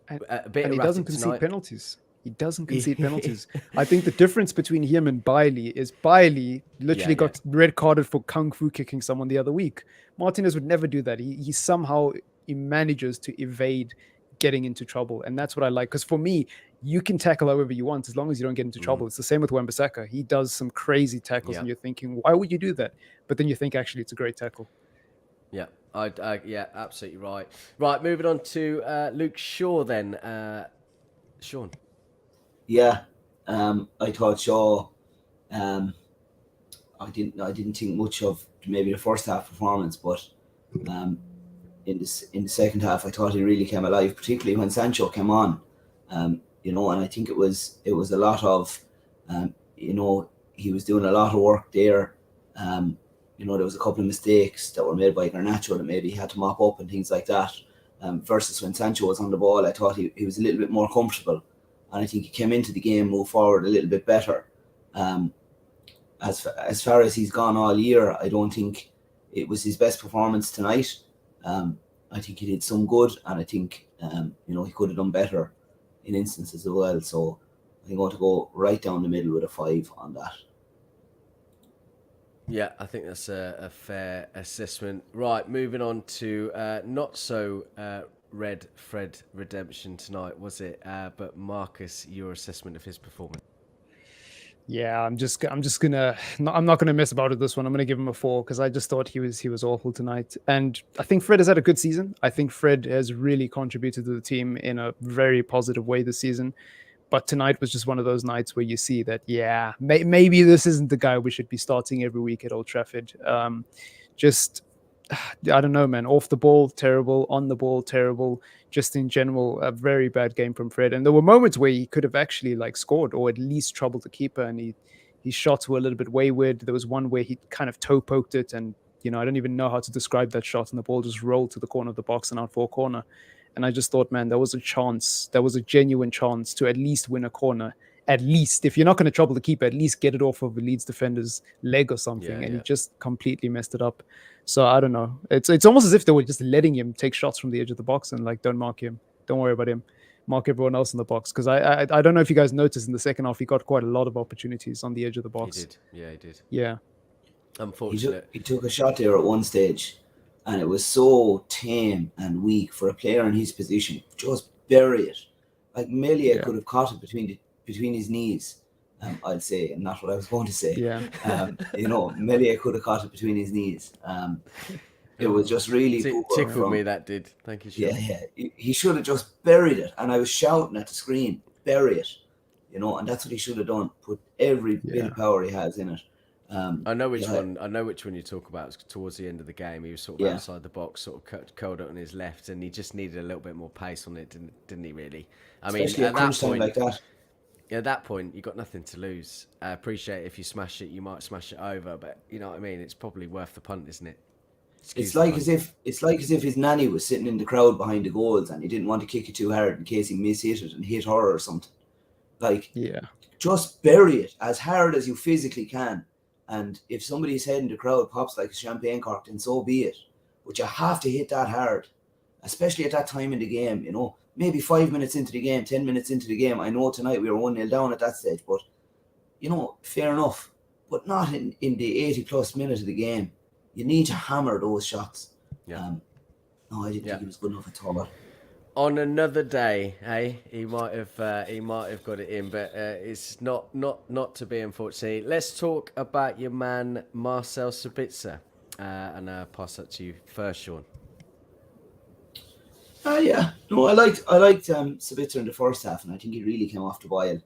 A bit and he doesn't concede penalties. He doesn't concede penalties. I think the difference between him and Bailly is Bailly literally got red carded for kung fu kicking someone the other week. Martinez would never do that. He somehow manages to evade getting into trouble, and that's what I like. Because for me, you can tackle however you want as long as you don't get into trouble. It's the same with Wan-Bissaka. He does some crazy tackles, and you're thinking, why would you do that? But then you think, actually, it's a great tackle. Yeah, yeah, absolutely right. Right, moving on to Luke Shaw then. Sean. Yeah, I thought Shaw. I didn't think much of maybe the first half performance, but in the second half, I thought he really came alive, particularly when Sancho came on. And I think it was a lot of, he was doing a lot of work there. There was a couple of mistakes that were made by Garnacho that maybe he had to mop up and things like that. Versus when Sancho was on the ball, I thought he was a little bit more comfortable. And I think he came into the game, moved forward a little bit better. As far as he's gone all year, I don't think it was his best performance tonight. I think he did some good, and I think he could have done better in instances as well. So I'm going to go right down the middle with a 5 on that. Yeah, I think that's a fair assessment. Right, moving on to not so red Fred redemption tonight, was it? But Marcus, your assessment of his performance. Yeah, I'm not gonna mess about it this one. I'm gonna give him a 4 because I just thought he was awful tonight. And I think Fred has had a good season. I think Fred has really contributed to the team in a very positive way this season. But tonight was just one of those nights where you see that, maybe this isn't the guy we should be starting every week at Old Trafford. Just I don't know, man. Off the ball, terrible. On the ball, terrible. Just in general, a very bad game from Fred. And there were moments where he could have actually like scored or at least troubled the keeper. And his shots were a little bit wayward. There was one where he kind of toe poked it, and I don't even know how to describe that shot. And the ball just rolled to the corner of the box and out for a corner. And I just thought, man, there was a chance. There was a genuine chance to at least win a corner. At least, if you're not going to trouble the keeper, at least get it off of the Leeds defender's leg or something. And he just completely messed it up. So I don't know. It's almost as if they were just letting him take shots from the edge of the box and like, don't mark him. Don't worry about him. Mark everyone else in the box. Because I don't know if you guys noticed in the second half, he got quite a lot of opportunities on the edge of the box. He did. Yeah, he did. Yeah. Unfortunate. He took a shot there at one stage, and it was so tame and weak for a player in his position. Just bury it. Like Melia could have caught it between his knees. I'd say, and not what I was going to say. Yeah. Melia could have caught it between his knees. It was just really tickled me. That did. Thank you, Sean. Yeah. He should have just buried it, and I was shouting at the screen, "Bury it!" And that's what he should have done. Put every bit of power he has in it. I know which one. I know which one you talk about. It's towards the end of the game, he was sort of outside the box, sort of curled it on his left, and he just needed a little bit more pace on it, didn't he? Really. I mean, especially at that point, like that. At that point, you got nothing to lose. I appreciate if you smash it, you might smash it over, but you know what I mean. It's probably worth the punt, isn't it? It's like as if his nanny was sitting in the crowd behind the goals, and he didn't want to kick it too hard in case he mishit it and hit her or something. Like, just bury it as hard as you physically can. And if somebody's head in the crowd pops like a champagne cork, then so be it. But you have to hit that hard, especially at that time in the game. Maybe 5 minutes into the game, 10 minutes into the game. I know tonight we were 1-0 down at that stage, but fair enough. But not in the 80-plus minute of the game. You need to hammer those shots. Yeah. No, I didn't think he was good enough at all. But on another day, he might have got it in, but it's not to be, unfortunately. Let's talk about your man Marcel Sabitzer, and I'll pass that to you first, Sean. No, I liked Sabitzer in the first half, and I think he really came off the boil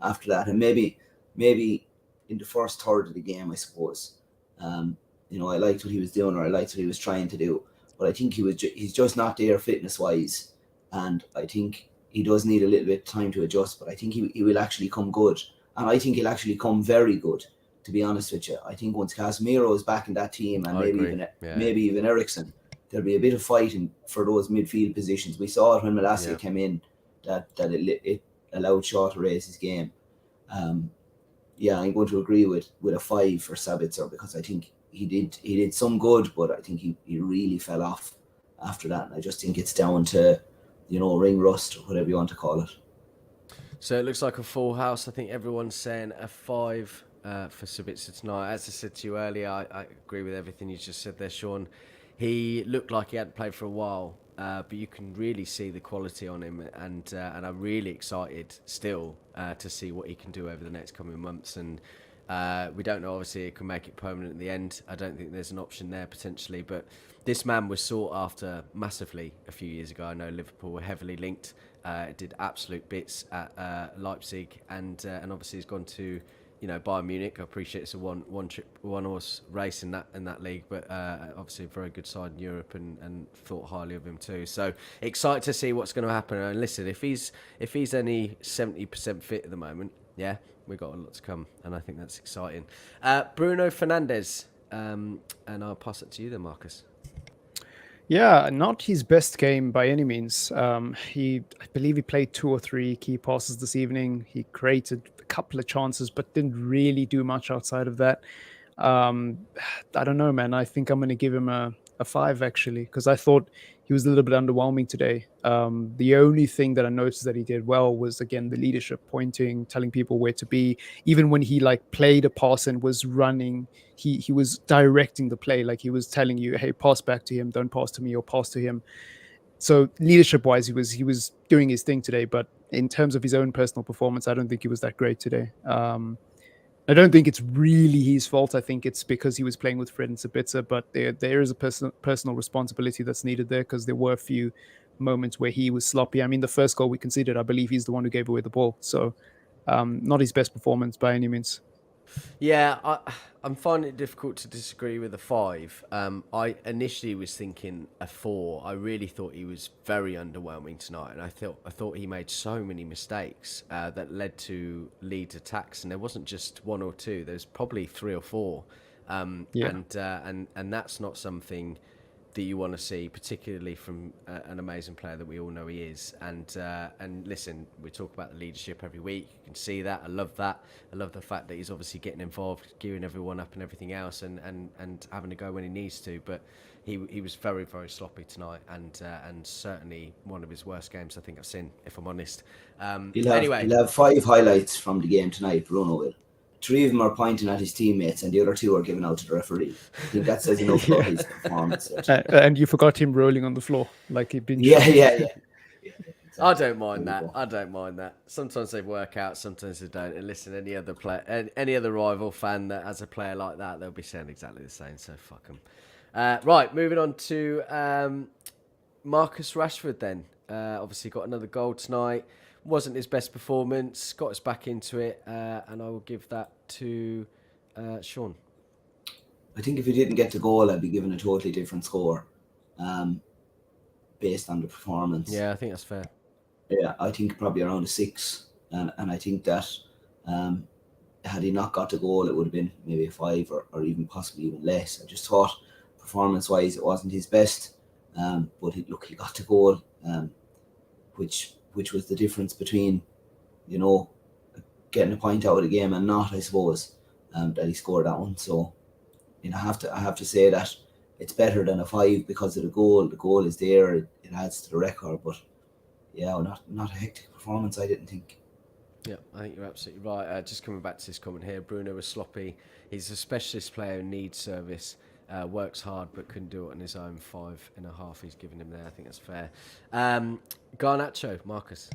after that, and maybe in the first third of the game, I suppose. I liked what he was doing, or I liked what he was trying to do, but I think he's just not there fitness wise, and I think he does need a little bit of time to adjust. But I think he will actually come good, and I think he'll actually come very good. To be honest with you, I think once Casemiro is back in that team, and maybe even Eriksen, there'll be a bit of fighting for those midfield positions. We saw it when Malacia came in, that it allowed Shaw to raise his game. I'm going to agree with a 5 for Sabitzer, because I think he did some good, but I think he really fell off after that. And I just think it's down to, ring rust, or whatever you want to call it. So it looks like a full house. I think everyone's saying a 5 for Sabitzer tonight. As I said to you earlier, I agree with everything you just said there, Sean. He looked like he hadn't played for a while, but you can really see the quality on him, and I'm really excited still to see what he can do over the next coming months. And we don't know, obviously, it can make it permanent in the end. I don't think there's an option there potentially, but this man was sought after massively a few years ago. I know Liverpool were heavily linked. Did absolute bits at Leipzig, and obviously he's gone to Bayern Munich. I appreciate it's a one horse race in that league, but obviously a very good side in Europe, and thought highly of him too. So excited to see what's going to happen. And listen, if he's only 70% fit at the moment, we've got a lot to come, and I think that's exciting. Bruno Fernandes, and I'll pass it to you then, Marcus. Yeah, not his best game by any means. I believe he played 2 or 3 key passes this evening. He created a couple of chances, but didn't really do much outside of that. I don't know, man. I think I'm going to give him a 5, actually, because I thought he was a little bit underwhelming today. The only thing that I noticed that he did well was, again, the leadership, pointing, telling people where to be. Even when he played a pass and was running, he was directing the play. Like, he was telling you, hey, pass back to him, don't pass to me, or pass to him. So leadership wise, he was doing his thing today. But in terms of his own personal performance, I don't think he was that great today. I don't think it's really his fault. I think it's because he was playing with Fred and Sabitzer, but there is a personal responsibility that's needed there, because there were a few moments where he was sloppy. I mean, the first goal we conceded, I believe he's the one who gave away the ball. So not his best performance by any means. Yeah, I'm finding it difficult to disagree with a 5. I initially was thinking a 4. I really thought he was very underwhelming tonight, and I thought he made so many mistakes that led to Leeds attacks, and there wasn't just one or two. There's probably 3 or 4, Yeah. and that's not something that you want to see, particularly from an amazing player that we all know he is. And listen, we talk about the leadership every week. You can see that. I love that. I love the fact that he's obviously getting involved, gearing everyone up, and everything else, and having to go when he needs to. But he was very, very sloppy tonight, and certainly one of his worst games I think I've seen, if I'm honest. Anyway, He'll have 5 highlights from the game tonight. Bruno will. 3 of them are pointing at his teammates, and the other 2 are given out to the referee. I think that says enough about his performance. And you forgot him rolling on the floor like he'd been. Yeah. Exactly. I don't mind that. I don't mind that. Sometimes they work out, sometimes they don't. And listen, any other player, any other rival fan that has a player like that, they'll be saying exactly the same. So fuck them. Right, moving on to Marcus Rashford. Then obviously got another goal tonight. Wasn't his best performance. Got us back into it, and I will give that to Sean. I think if he didn't get the goal, I'd be given a totally different score, based on the performance. Yeah, I think that's fair. Yeah, I think probably around a 6, and I think that had he not got the goal, it would have been maybe a 5 or even possibly even less. I just thought performance-wise, it wasn't his best, but he got the goal, which was the difference between, getting a point out of the game and not, I suppose, that he scored that one. So, I have to say that it's better than a 5 because of the goal. The goal is there; it adds to the record. But yeah, not a hectic performance, I didn't think. Yeah, I think you're absolutely right. Just coming back to this comment here, Bruno was sloppy. He's a specialist player who needs service. Works hard but couldn't do it on his own. 5.5 he's given him there. I think that's fair. Garnacho, Marcus.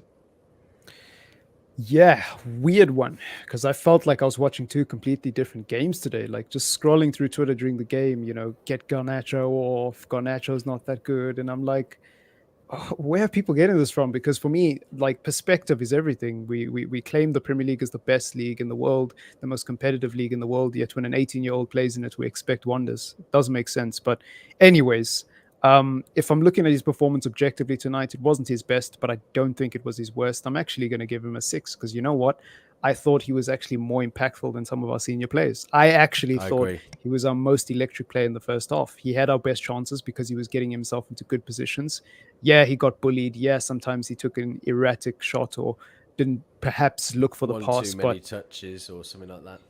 Yeah, weird one, because I felt like I was watching 2 completely different games today. Like just scrolling through Twitter during the game, get Garnacho off. Garnacho's not that good, and I'm like, where are people getting this from? Because for me, like, perspective is everything. We claim the Premier League is the best league in the world, the most competitive league in the world. Yet when an 18-year-old plays in it, we expect wonders. It doesn't make sense. But anyways, if I'm looking at his performance objectively tonight, it wasn't his best, but I don't think it was his worst. I'm actually going to give him a 6 because you know what? I thought he was actually more impactful than some of our senior players. I thought agree. he was our most electric player in the first half. He had our best chances because he was getting himself into good positions. Yeah, he got bullied. Yeah, sometimes he took an erratic shot or didn't perhaps look for the One pass. too many touches or something like that.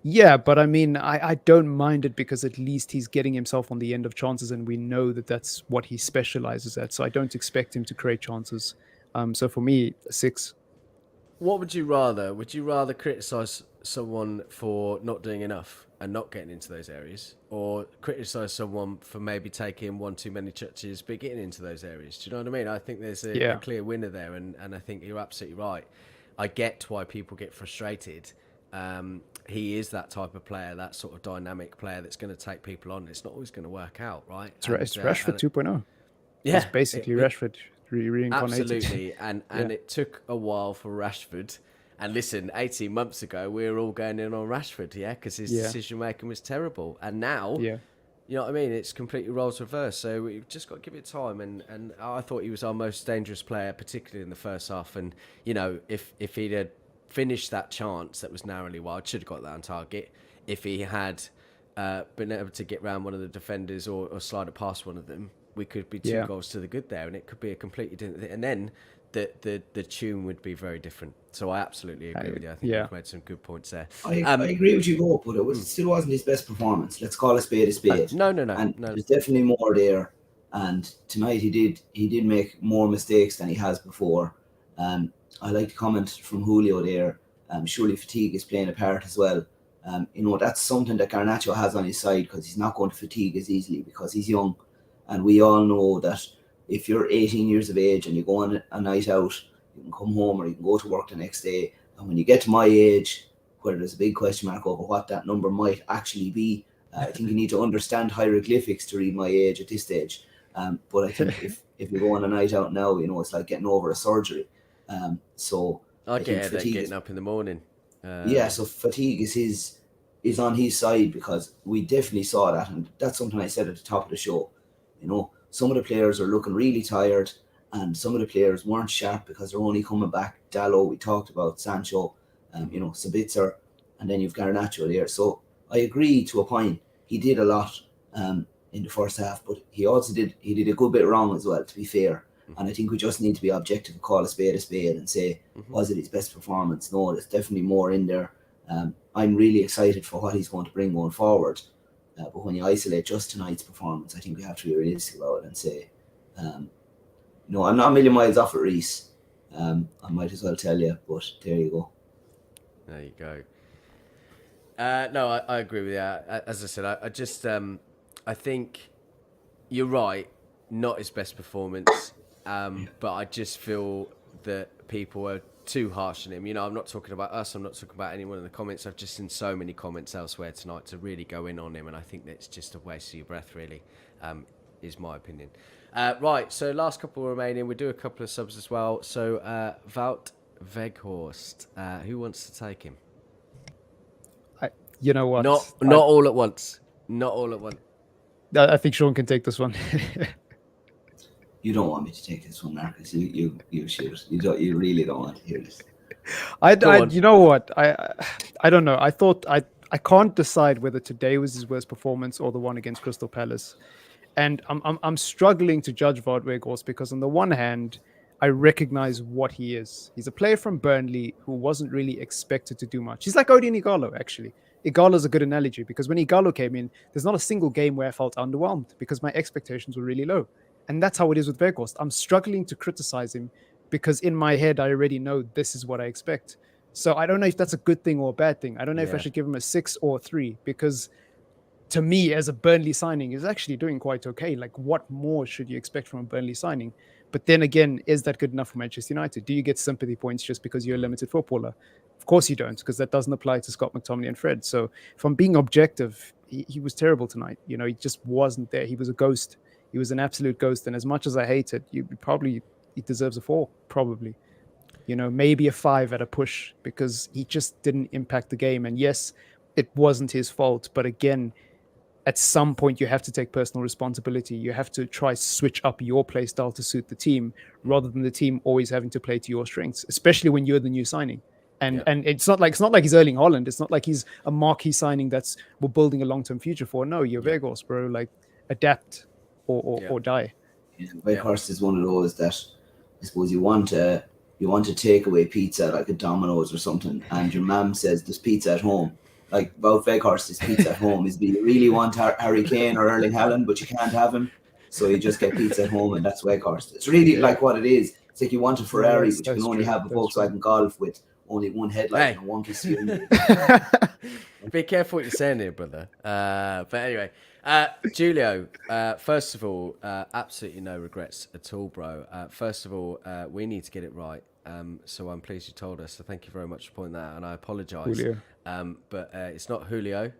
Yeah, but I mean, I don't mind it because at least he's getting himself on the end of chances, and we know that that's what he specializes at. So I don't expect him to create chances. So for me, a 6. What would you rather? Would you rather criticise someone for not doing enough and not getting into those areas, or criticise someone for maybe taking one too many touches but getting into those areas? Do you know what I mean? I think there's a clear winner there, and I think you're absolutely right. I get why people get frustrated. He is that type of player, that sort of dynamic player that's going to take people on. It's not always going to work out, right? It's Rashford 2.0. Yeah, it's basically Rashford reincarnated. Absolutely, and it took a while for Rashford. And listen, 18 months ago, we were all going in on Rashford, because his decision making was terrible. And now, you know what I mean? It's completely roles reverse. So we've just got to give it time. And I thought he was our most dangerous player, particularly in the first half. And if he'd had finished that chance that was narrowly wide, should have got that on target. If he had been able to get round one of the defenders or slide it past one of them, we could be 2 goals to the good there, and it could be a completely different thing. And then the tune would be very different. So I absolutely agree with you. I think you've made some good points there. I agree with you both, but it still wasn't his best performance. Let's call a spade a spade. No. And there's definitely more there. And tonight he did make more mistakes than he has before. I like the comment from Julio there. Surely fatigue is playing a part as well. That's something that Garnacho has on his side, because he's not going to fatigue as easily because he's young. And we all know that if you're 18 years of age and you go on a night out, you can come home or you can go to work the next day. And when you get to my age, where there's a big question mark over what that number might actually be, I think you need to understand hieroglyphics to read my age at this stage. But I think if you go on a night out now, it's like getting over a surgery. So I get it getting up in the morning. So fatigue is is on his side, because we definitely saw that, and that's something I said at the top of the show. You know, some of the players are looking really tired, and some of the players weren't sharp because they're only coming back. Dallo, we talked about, Sancho, you know, Sabitzer, and then you've Garnacho there. So I agree to a point. He did a lot in the first half, but he also did a good bit wrong as well, to be fair. And I think we just need to be objective and call a spade and say, was it his best performance? No, there's definitely more in there. I'm really excited for what he's going to bring going forward. But when you isolate just tonight's performance, I think we have to be realistic about it and say, no, I'm not a million miles off at Reece. I might as well tell you, but there you go. There you go. No, I agree with you. As I said, I just I think you're right. Not his best performance, but I just feel that people are too harsh on him. You know, I'm not talking about us. I'm not talking about anyone in the comments. I've just seen so many comments elsewhere tonight to really go in on him, and I think that's just a waste of your breath, really, is my opinion. Right, so last couple remaining. We'll do a couple of subs as well. So, Wout Weghorst, who wants to take him? You know what? Not all at once. Not all at once. I think Sean can take this one. You don't want me to take this one, Marcus. You should. You really don't want to hear this. You know what? I don't know. I can't decide whether today was his worst performance or the one against Crystal Palace, and I'm struggling to judge Wout Weghorst because on the one hand, I recognize what he is. He's a player from Burnley who wasn't really expected to do much. He's like Odin Igalo, actually. Igalo's a good analogy because when Igalo came in, there's not a single game where I felt underwhelmed because my expectations were really low. And that's how it is with Weghorst. I'm struggling to criticize him because in my head, I already know this is what I expect. So I don't know if that's a good thing or a bad thing. I don't know if I should give him a 6 or a 3 because to me, as a Burnley signing, he's actually doing quite okay. Like, what more should you expect from a Burnley signing? But then again, is that good enough for Manchester United? Do you get sympathy points just because you're a limited footballer? Of course you don't, because that doesn't apply to Scott McTominay and Fred. So if I'm being objective, he was terrible tonight. You know, he just wasn't there. He was a ghost. He was an absolute ghost. And as much as I hate it, he deserves a 4, probably. You know, maybe a 5 at a push because he just didn't impact the game. And yes, it wasn't his fault. But again, at some point, you have to take personal responsibility. You have to try switch up your play style to suit the team rather than the team always having to play to your strengths, especially when you're the new signing. And it's not like he's Erling Haaland. It's not like he's a marquee signing we're building a long-term future for. No, you're Weghorst, bro. Like, adapt or die. Yeah, Weghorst is one of those that I suppose you want to take away pizza like a Domino's or something, and your mum says there's pizza at home. Like Wout Weghorst's pizza at home is you really want Harry Kane or Erling Haaland, but you can't have him, so you just get pizza at home, and that's Weghorst. It's really like what it is. It's like you want a Ferrari, but you can only have a Volkswagen Golf with only one headlight and one steering wheel. Be careful what you're saying here, brother. But anyway, Julio, first of all, absolutely no regrets at all, bro. First of all, we need to get it right. So I'm pleased you told us. So thank you very much for pointing that out, and I apologise. But it's not Julio.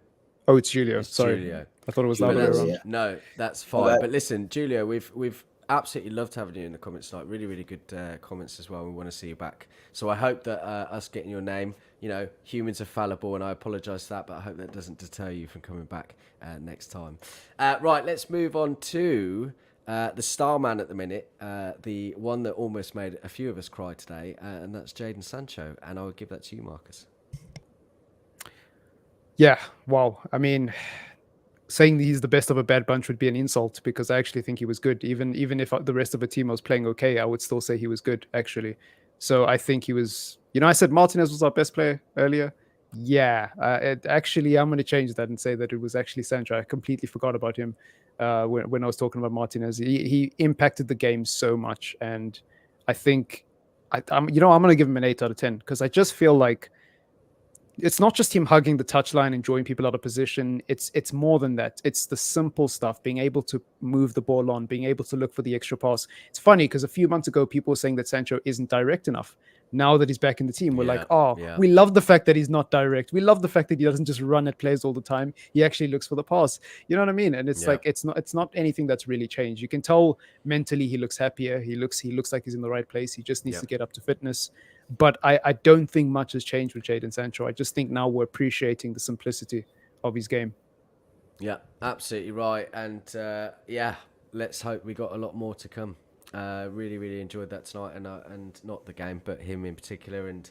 Oh, it's Julio. It's Sorry, Julio. I thought it was the other way around. No, that's fine. But listen, Julio, we've absolutely loved having you in the comments tonight. Really, really good comments as well. We want to see you back. So I hope that us getting your name, you know, humans are fallible, and I apologise for that, but I hope that doesn't deter you from coming back next time. Right, let's move on to the star man at the minute, the one that almost made a few of us cry today, and that's Jadon Sancho. And I will give that to you, Marcus. Yeah, wow. I mean, saying that he's the best of a bad bunch would be an insult because I actually think he was good. Even if the rest of the team was playing okay, I would still say he was good, actually. So I think he was, you know, I said Martinez was our best player earlier. Yeah, actually, I'm going to change that and say that it was actually Sancho. I completely forgot about him when I was talking about Martinez. He impacted the game so much. And I think, I'm going to give him an 8 out of 10 because I just feel like it's not just him hugging the touchline and drawing people out of position. It's more than that. It's the simple stuff, being able to move the ball on, being able to look for the extra pass. It's funny because a few months ago, people were saying that Sancho isn't direct enough. Now that he's back in the team, we're we love the fact that he's not direct. We love the fact that he doesn't just run at players all the time. He actually looks for the pass. You know what I mean? And it's like it's not anything that's really changed. You can tell mentally he looks happier. He looks like he's in the right place. He just needs to get up to fitness. But I don't think much has changed with Jadon Sancho. I just think now we're appreciating the simplicity of his game. Yeah, absolutely right. And yeah, let's hope we got a lot more to come. Really, really enjoyed that tonight, and not the game, but him in particular. And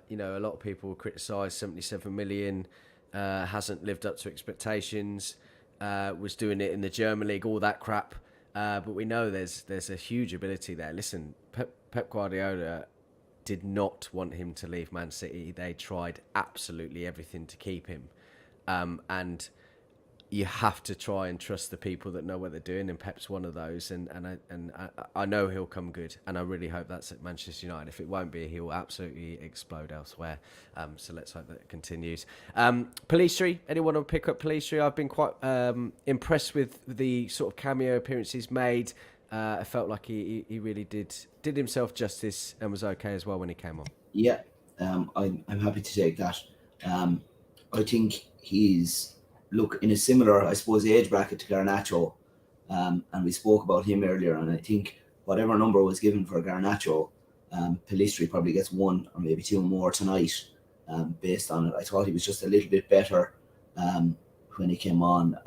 you know, a lot of people criticise 77 million, hasn't lived up to expectations, was doing it in the German league, all that crap. But we know there's a huge ability there. Listen, Pep Guardiola did not want him to leave Man City. They tried absolutely everything to keep him. And you have to try and trust the people that know what they're doing, and Pep's one of those. And I know he'll come good, and I really hope that's at Manchester United. If it won't be, he'll absolutely explode elsewhere. So let's hope that it continues. Pellistri, anyone want to pick up Pellistri? I've been quite impressed with the sort of cameo appearances made. I felt like he really did himself justice and was okay as well when he came on. Yeah, I'm happy to take that. I think he's in a similar, I suppose, age bracket to Garnacho, and we spoke about him earlier. And I think whatever number was given for Garnacho, Pellistri probably gets one or maybe two more tonight, based on it. I thought he was just a little bit better when he came on.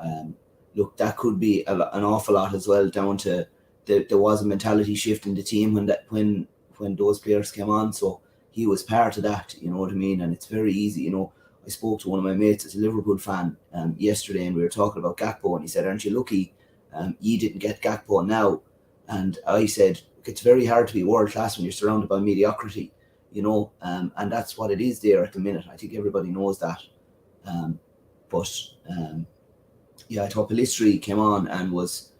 That could be an awful lot as well down to there was a mentality shift in the team when those players came on. So he was part of that, you know what I mean? And it's very easy, you know. I spoke to one of my mates as a Liverpool fan yesterday, and we were talking about Gakpo, and he said, aren't you lucky you didn't get Gakpo now? And I said, it's very hard to be world class when you're surrounded by mediocrity, you know, and that's what it is there at the minute. I think everybody knows that. Yeah, I thought Pellistri came on and was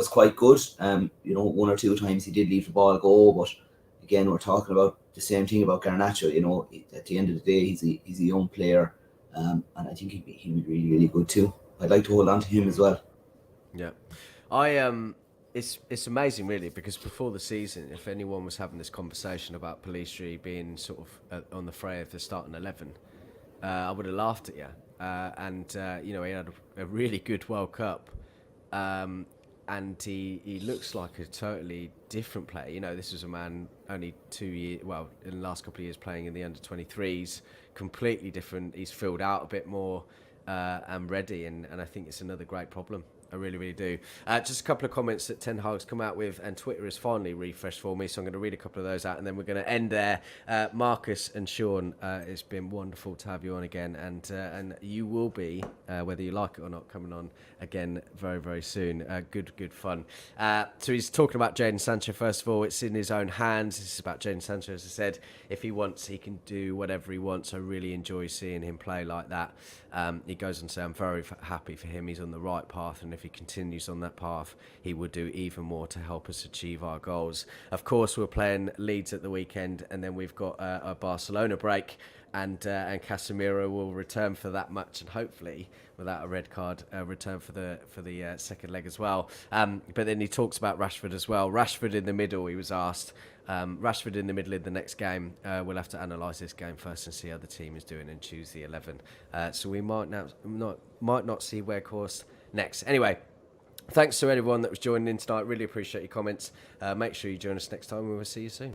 quite good. You know, one or two times he did leave the ball go, but again, we're talking about the same thing about Garnacho. You know, at the end of the day, he's a young player, and I think he'd be really, really good too. I'd like to hold on to him as well. Yeah, it's amazing really, because before the season, if anyone was having this conversation about Pellistri being sort of on the fray of the starting 11, I would have laughed at you. You know, he had a really good World Cup. And he looks like a totally different player. You know, this was a man only 2 years, well, in the last couple of years playing in the under-23s, completely different. He's filled out a bit more and ready, and I think it's another great problem. I really, really do. Just a couple of comments that Ten Hag's come out with, and Twitter has finally refreshed for me, so I'm going to read a couple of those out, and then we're going to end there. Marcus and Sean, it's been wonderful to have you on again, and you will be, whether you like it or not, coming on again very, very soon. Good fun. So he's talking about Jadon Sancho. First of all, it's in his own hands. This is about Jadon Sancho. As I said, if he wants, he can do whatever he wants. I really enjoy seeing him play like that. He goes on to say, I'm very happy for him. He's on the right path, and if he continues on that path, he would do even more to help us achieve our goals. Of course, we're playing Leeds at the weekend, and then we've got a Barcelona break, and Casemiro will return for that match, and hopefully, without a red card, return for the second leg as well. But then he talks about Rashford as well. Rashford in the middle, he was asked. Rashford in the middle of the next game. We'll have to analyse this game first and see how the team is doing and choose the 11. So we might not see Weghorst next. Anyway, thanks to everyone that was joining in tonight. Really appreciate your comments. Make sure you join us next time, and we'll see you soon.